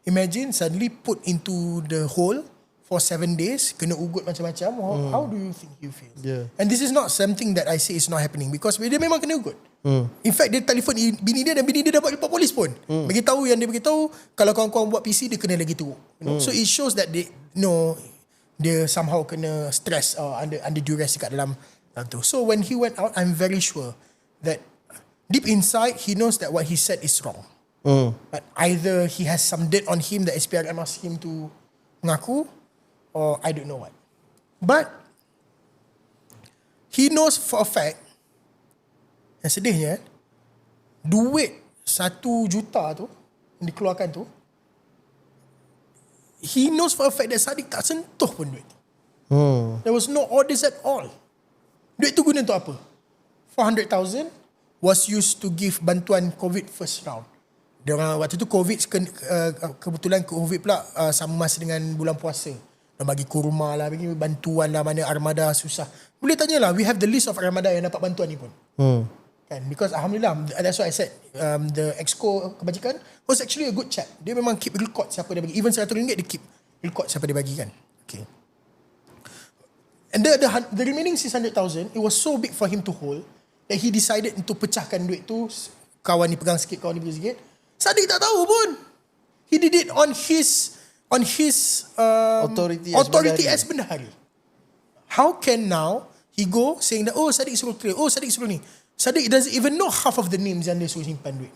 Imagine suddenly put into the hole for 7 days, kena ugut macam-macam. How do you think you feel? Yeah. And this is not something that I say is not happening because dia memang kena ugut. In fact, dia telefon bini dia dan bini dia dapat report polis pun. Beritahu yang dia beritahu, kalau kawan-kawan buat PC, dia kena lagi teruk. So it shows that dia somehow kena stress or under duress dekat dalam tu. So when he went out, I'm very sure that deep inside, he knows that what he said is wrong. But either he has some dirt on him that SPRM asked him to mengaku, or I don't know what. But he knows for a fact, yang sedihnya, duit 1 juta tu yang dikeluarkan tu, he knows for a fact that Sadiq tak sentuh pun duit tu. There was no orders at all. Duit tu guna untuk apa? 400,000 was used to give bantuan COVID first round. Diorang waktu tu COVID kebetulan COVID pula sama masa dengan bulan puasa. Dia bagi kurma lah, bagi bantuan lah, mana armada susah. Boleh tanyalah, we have the list of armada yang dapat bantuan ni pun. Kan? Because Alhamdulillah, that's why I said the Exco kebajikan was actually a good chat. Dia memang keep record siapa dia bagi. Even RM100 dia keep record siapa dia bagi kan. Okay. And the remaining 600,000, it was so big for him to hold that he decided untuk pecahkan duit tu. Kawan ni pegang sikit, kawan ni pegang sikit. Sadiq tak tahu pun. He did it on his authority as bendahari. How can now he go saying that, oh Sadiq suruh clear, oh Sadiq suruh ni. Sadiq doesn't even know half of the names yang dia suruh simpan duit.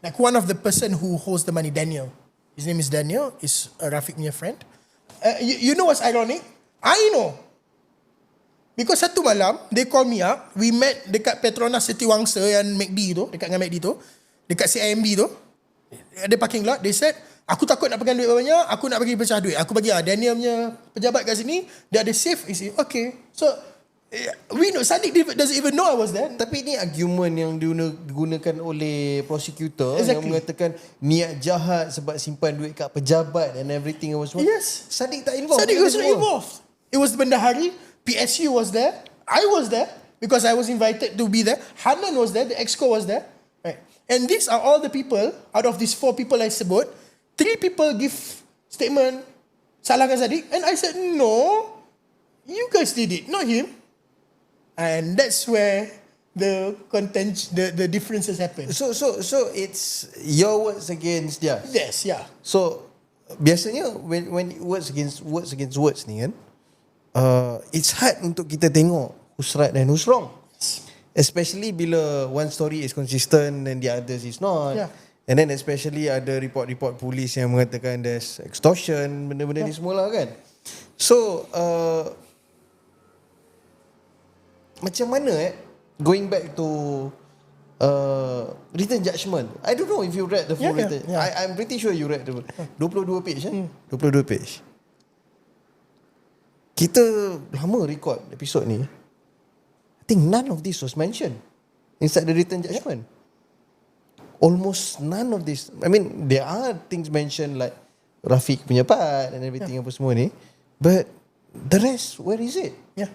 Like one of the person who holds the money, Daniel. His name is Daniel, is Rafiq punya friend. You know what's ironic? I know. Because satu malam, they call me up, we met dekat Petronas Setiwangsa yang McD tu, dekat dengan McD tu, dekat CIMB tu, ada parking lot, they said, aku takut nak pegang duit banyak, aku nak bagi pecah duit. Aku bagi Daniel punya pejabat kat sini, dia ada safe, he say, okay. So, we know, Sadiq doesn't even know I was there. Tapi ni argument yang digunakan oleh prosecutor Exactly. yang mengatakan niat jahat sebab simpan duit kat pejabat and everything was wrong. Yes. Sadiq tak involved. Sadiq was not involved. It was the bendahari, PSU was there, I was there, because I was invited to be there, Hanan was there, the Exco was there. Right. And these are all the people, out of these 4 people I sebut, 3 people give statement, salahkan Sadiq, and I said, no, you guys did it, not him. And that's where the differences happen. So it's your words against dia. Yes, yeah. So biasanya when words against words ni kan, it's hard untuk kita tengok who's right and who's wrong. Especially bila one story is consistent and the others is not. Yeah. And then especially ada report polis yang mengatakan there's extortion, benda-benda ni semua lah kan. So macam mana going back to written judgment. I don't know if you read the full written. I'm pretty sure you read the 22 page 22 page. Kita lama record episod ni. I think none of this was mentioned inside the written judgment. Almost none of this. I mean, there are things mentioned like Rafiq punya part and everything apa semua ni. But the rest, where is it? Yeah.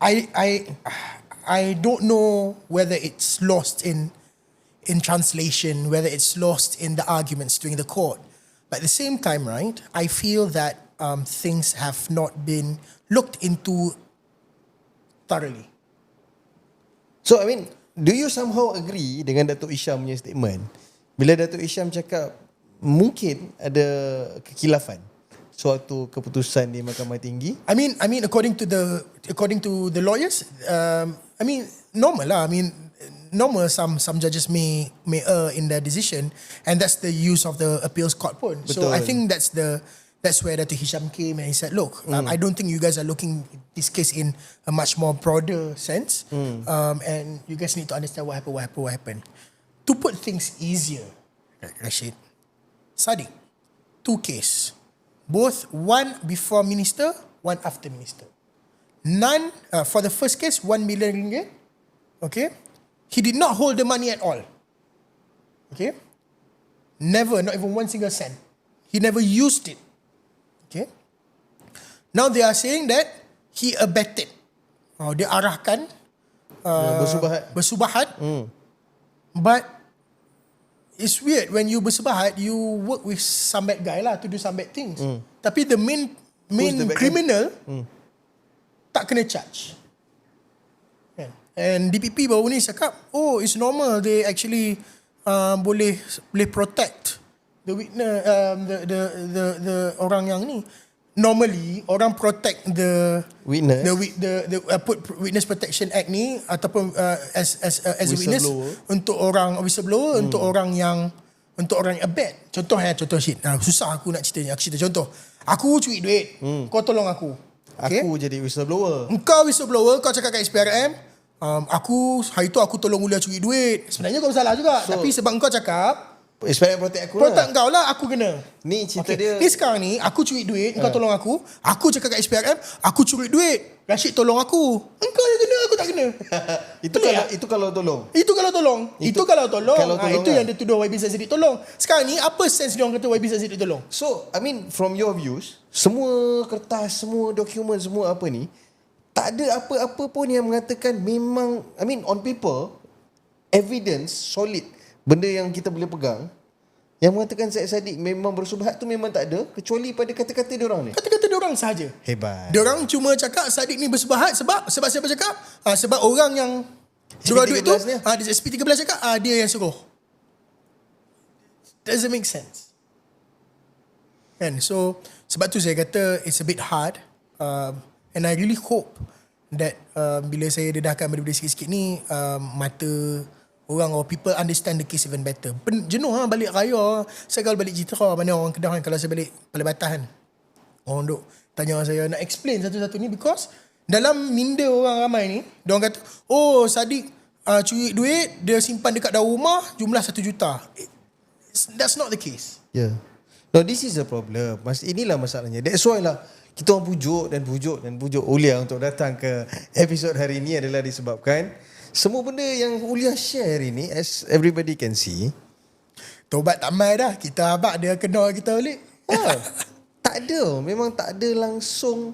I don't know whether it's lost in translation, whether it's lost in the arguments during the court. But at the same time, right, I feel that things have not been looked into thoroughly. So I mean, do you somehow agree dengan Datuk Isham punya statement bila Datuk Isham cakap mungkin ada kekilafan suatu keputusan di Mahkamah Tinggi? I mean, according to the lawyers, I mean, normal lah. I mean, normal. Some judges may err in their decision, and that's the use of the appeals court pun. So I think that's where Datuk Hisham came and he said, look, I don't think you guys are looking this case in a much more broader sense, and you guys need to understand what happened. To put things easier, Rashid, Sadiq, 2 cases. Both one before minister, one after minister. None, for the first case, 1 million ringgit. Okay. He did not hold the money at all. Okay. Never, not even 1 single cent. He never used it. Okay. Now they are saying that he abetted. Dia arahkan. Bersubahat. But it's weird when you bersubahat, you work with some bad guy lah to do some bad things. Tapi the main criminal tak kena charge. And DPP baru ni cakap, oh, it's normal, they actually boleh protect the witness, the orang yang ni. Normally orang protect the witness, the put Witness Protection Act ni ataupun as a witness untuk orang whistleblower, untuk orang yang abet. Contoh shit. Susah aku nak ceritanya. Aku cerita contoh. Aku curi duit. Kau tolong aku. Okay? Aku jadi whistleblower. Engkau whistleblower, kau cakap kat SPRM, hari tu aku tolong Ulia curi duit. Sebenarnya kau bersalah juga. Tapi sebab engkau cakap SPRM protect aku protect kau lah, aku kena. Ni cerita dia. Ni sekarang ni, aku curi duit, engkau tolong aku. Aku cakap kat SPRM, aku curi duit. Rashid tolong aku. Engkau yang kena, aku tak kena. Itu kalau tolong. Itu kalau tolong. Itu lah. yang dia tuduh YB Zaidi tolong. Sekarang ni, apa sense dia orang kata YB Zaidi tolong? So, I mean, from your views, semua kertas, semua dokumen, semua apa ni, tak ada apa-apa pun yang mengatakan memang, I mean, on paper, evidence solid, benda yang kita boleh pegang, yang mengatakan Syed Saddiq memang bersubahat tu memang tak ada, kecuali pada kata-kata diorang ni. Kata-kata diorang sahaja. Hebat. Diorang cuma cakap Saddiq ni bersubahat sebab siapa cakap? Sebab orang yang jual duit tu, SP13 cakap dia yang suruh. Doesn't make sense. And so sebab tu saya kata it's a bit hard, and I really hope that bila saya dedahkan benda-benda sikit-sikit ni, mata orang or people understand the case even better. Jenuh balik raya. Saya kalau balik Citra, mana orang Kedah kan, kalau saya balik Palembang kan, orang duk tanya saya nak explain satu-satu ni, because dalam minda orang ramai ni, diorang kata, oh Saddiq curi duit, dia simpan dekat dalam rumah, jumlah 1 juta. That's not the case. Yeah. No, this is a problem. Inilah masalahnya. That's why lah kita orang pujuk Ulia untuk datang ke episod hari ini adalah disebabkan semua benda yang Ulia share hari ni, as everybody can see, tobat tak mai dah. Kita abang dia kenal kita balik. Tak ada. Memang tak ada langsung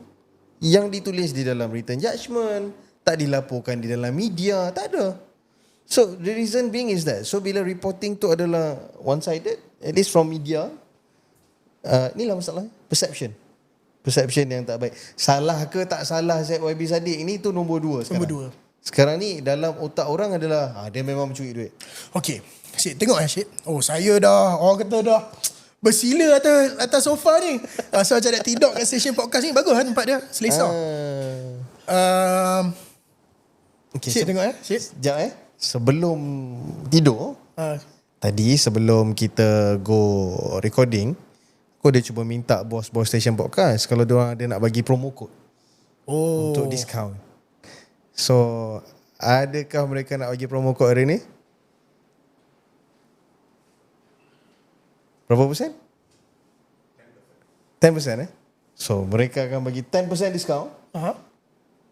yang ditulis di dalam written judgment, tak dilaporkan di dalam media, tak ada. So the reason being is that, so bila reporting tu adalah one-sided, at least from media, inilah masalah. Perception yang tak baik. Salah ke tak salah Syed YB Saddiq ni tu nombor 2 sekarang. Nombor 2. Sekarang ni dalam otak orang adalah dia memang mencuri duit. Okay, Syed tengok Syed. Oh, saya dah, orang kata dah bersila atas sofa ni. So macam nak tidur kat station podcast ni, bagus kan tempat dia, selesa. Okay, Syed tengok Syed. Sekejap sebelum tidur, tadi sebelum kita go recording, aku dah cuba minta bos-bos station podcast kalau diorang ada nak bagi promo code untuk discount. So, adakah mereka nak bagi promo code hari ni? Berapa persen? 10%. So, mereka akan bagi 10% discount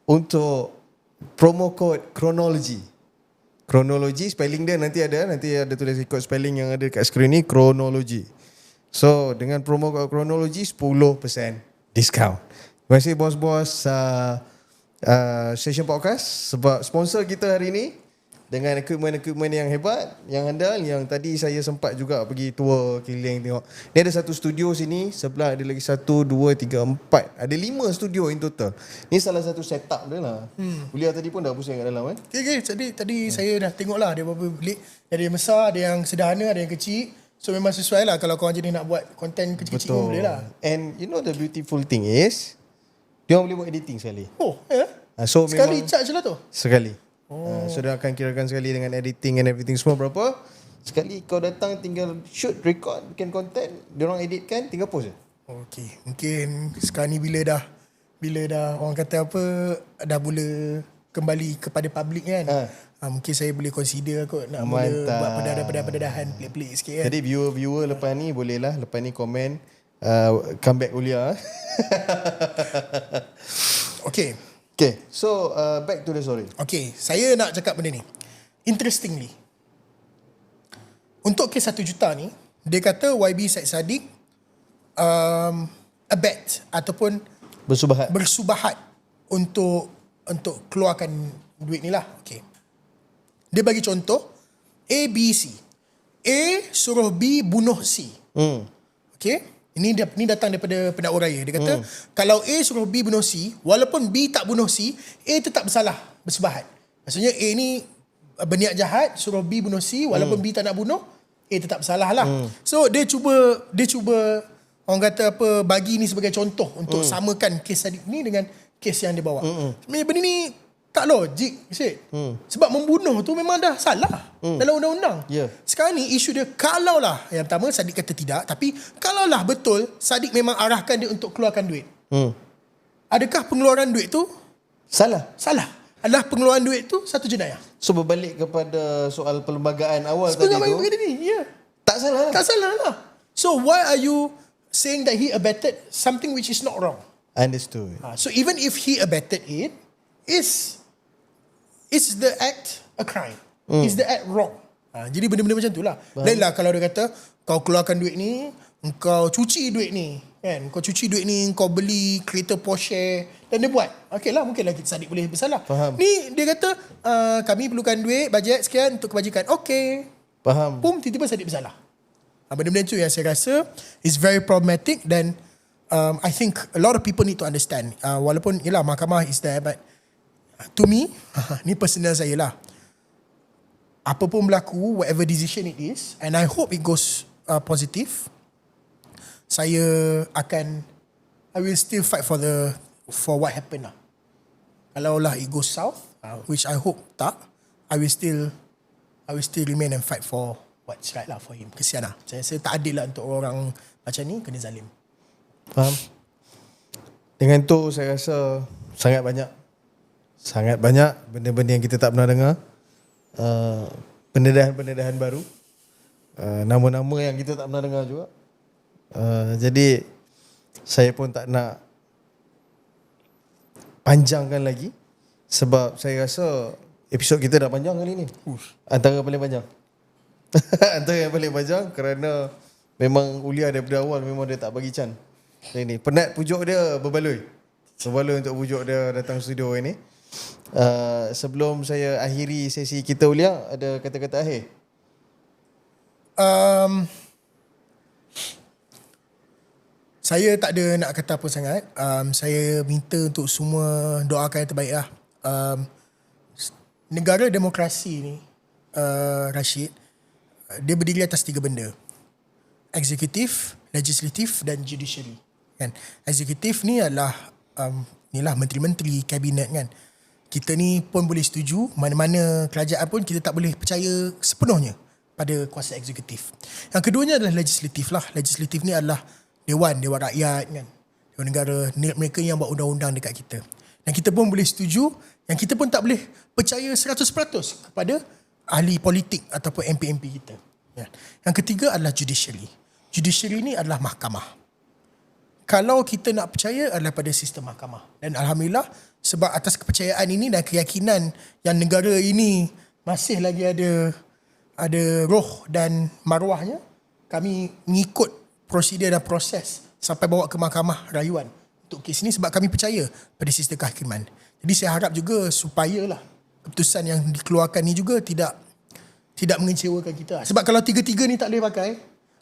untuk promo code Chronology. Chronology, spelling dia nanti ada tulis ikut spelling yang ada kat skrin ni, Chronology. So, dengan promo code Chronology, 10% discount. Terima kasih bos-bos Station Podcast sebab sponsor kita hari ni. dengan equipment yang hebat, yang handal, yang tadi saya sempat juga pergi tour keliling tengok. Dia ada satu studio sini, sebelah ada lagi 1, 2, 3, 4. Ada 5 studio in total. Ni salah satu setup dia lah. Kuliah tadi pun dah pusing kat dalam kan. Okay. Tadi saya dah tengok lah dia berapa bilik. Ada yang besar, ada yang sederhana, ada yang kecil. So memang sesuai lah kalau korang jadi nak buat konten kecil-kecil pun boleh lah. And you know the beautiful thing is, dia orang boleh buat editing sekali. Oh, ya? So Sekali memang charge lah tu? sekali. So dia akan kirakan sekali dengan editing and everything semua berapa. Sekali kau datang tinggal shoot, record, bikin content, dia orang editkan, tinggal post je. Okay, mungkin sekarang ni bila dah orang kata apa, dah mula kembali kepada public kan. Mungkin saya boleh consider kot nak mula buat pendedahan pelik-pelik sikit kan. Jadi viewer lepas ni boleh lah, lepas ni komen comeback kuliah. Okay, so back to the story. Okay, saya nak cakap benda ni. Interestingly, untuk kes 1 juta ni, dia kata YB Syed Saddiq abet ataupun bersubahat untuk keluarkan duit ni lah. Okay. Dia bagi contoh A, B, C. A suruh B bunuh C. Okay. Ini datang daripada pendakwa raya. Dia kata kalau A suruh B bunuh C, walaupun B tak bunuh C, A tetap bersalah, bersubahat. Maksudnya A ni berniat jahat, suruh B bunuh C, walaupun B tak nak bunuh, A tetap bersalah lah. So dia cuba orang kata apa, bagi ni sebagai contoh untuk samakan kes Saddiq ni dengan kes yang dia bawa. Sebenarnya benda ni tak logik, sebab membunuh tu memang dah salah dalam undang-undang. Sekarang ni isu dia, kalaulah yang pertama Saddiq kata tidak, tapi kalaulah betul Saddiq memang arahkan dia untuk keluarkan duit, adakah pengeluaran duit tu salah? Adalah pengeluaran duit tu satu jenayah. So berbalik kepada soal perlembagaan awal sebenarnya tadi tu, tak salah lah. So why are you saying that he abetted something which is not wrong? Understood. So even if he abetted it, is the act a crime? Is the act wrong? Jadi benda-benda macam tu lah. Lainlah kalau dia kata kau keluarkan duit ni, kau cuci duit ni, kan? Kau cuci duit ni, kau beli kereta Porsche dan dia buat. Okey lah, mungkin lagi Saddiq boleh bersalah. Faham. Ni dia kata kami perlukan duit, bajet sekian untuk kebajikan. Okey. Faham. Pum, tiba-tiba Saddiq bersalah. Benda-benda tu yang saya rasa is very problematic dan I think a lot of people need to understand. Walaupun yelah mahkamah is there, but to me, ni personal saya lah. Apa pun berlaku, whatever decision it is, and I hope it goes positive, I will still fight for what happened lah. Kalau lah it goes south, which I hope tak, I will still remain and fight for what's right lah for him. Kesian lah. Saya rasa tak adil lah untuk orang macam ni kena zalim. Faham? Dengan tu saya rasa sangat banyak benda-benda yang kita tak pernah dengar, pendedahan-pendedahan baru, nama-nama yang kita tak pernah dengar juga. Jadi saya pun tak nak panjangkan lagi sebab saya rasa episod kita dah panjang kali ni. Antara paling panjang. Antara yang paling panjang kerana memang Ulia daripada awal memang dia tak bagi can. Ini penat pujuk dia berbaloi untuk pujuk dia datang studio ini. Sebelum saya akhiri sesi kita, Ulia, ada kata-kata akhir? Saya tak ada nak kata apa sangat. Saya minta untuk semua doakan yang terbaik lah. Negara demokrasi ni, Rashid, dia berdiri atas 3 benda. Eksekutif, legislatif dan judiciary. Kan? Eksekutif ni adalah menteri-menteri, kabinet kan. Kita ni pun boleh setuju, mana-mana kerajaan pun kita tak boleh percaya sepenuhnya pada kuasa eksekutif. Yang keduanya adalah legislatif lah. Legislatif ni adalah dewan rakyat kan. Dewan negara, mereka yang buat undang-undang dekat kita. Dan kita pun boleh setuju, yang kita pun tak boleh percaya 100% kepada ahli politik ataupun MP-MP kita. Ya. Yang ketiga adalah judiciary. Judiciary ni adalah mahkamah. Kalau kita nak percaya adalah pada sistem mahkamah. Dan Alhamdulillah, sebab atas kepercayaan ini dan keyakinan yang negara ini masih lagi ada roh dan maruahnya, kami mengikut prosedur dan proses sampai bawa ke mahkamah rayuan untuk kes ini sebab kami percaya pada sistem kehakiman. Jadi saya harap juga keputusan yang dikeluarkan ni juga tidak mengecewakan kita. Sebab kalau tiga-tiga ni tak boleh pakai,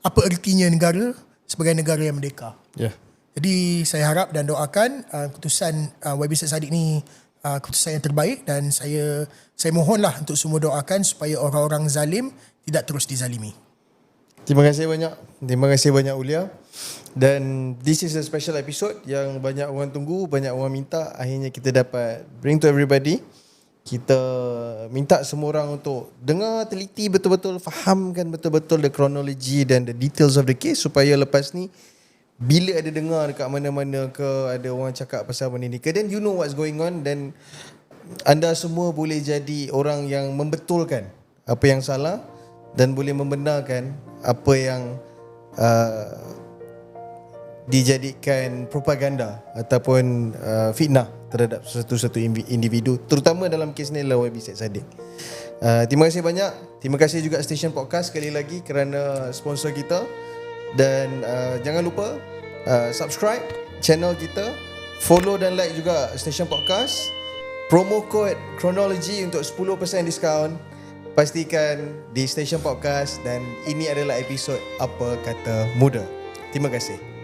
apa ertinya negara sebagai negara yang merdeka? Ya. Jadi saya harap dan doakan keputusan YB Syed Saddiq ni keputusan yang terbaik, dan saya mohonlah untuk semua doakan supaya orang-orang zalim tidak terus dizalimi. Terima kasih banyak Ulia. Dan this is a special episode yang banyak orang tunggu, banyak orang minta. Akhirnya kita dapat bring to everybody. Kita minta semua orang untuk dengar teliti betul-betul, fahamkan betul-betul the chronology dan the details of the case, supaya lepas ni bila ada dengar dekat mana-mana ke ada orang cakap pasal benda ni ke, then you know what's going on, dan anda semua boleh jadi orang yang membetulkan apa yang salah dan boleh membenarkan apa yang dijadikan propaganda ataupun fitnah terhadap satu-satu individu, terutama dalam kes ni adalah YB Syed Saddiq. Terima kasih banyak. Terima kasih juga Station Podcast sekali lagi kerana sponsor kita, dan jangan lupa subscribe channel kita, follow dan like juga Station Podcast. Promo code Chronology untuk 10% diskaun. Pastikan di Station Podcast, dan ini adalah episod Apa Kata Muda. Terima kasih.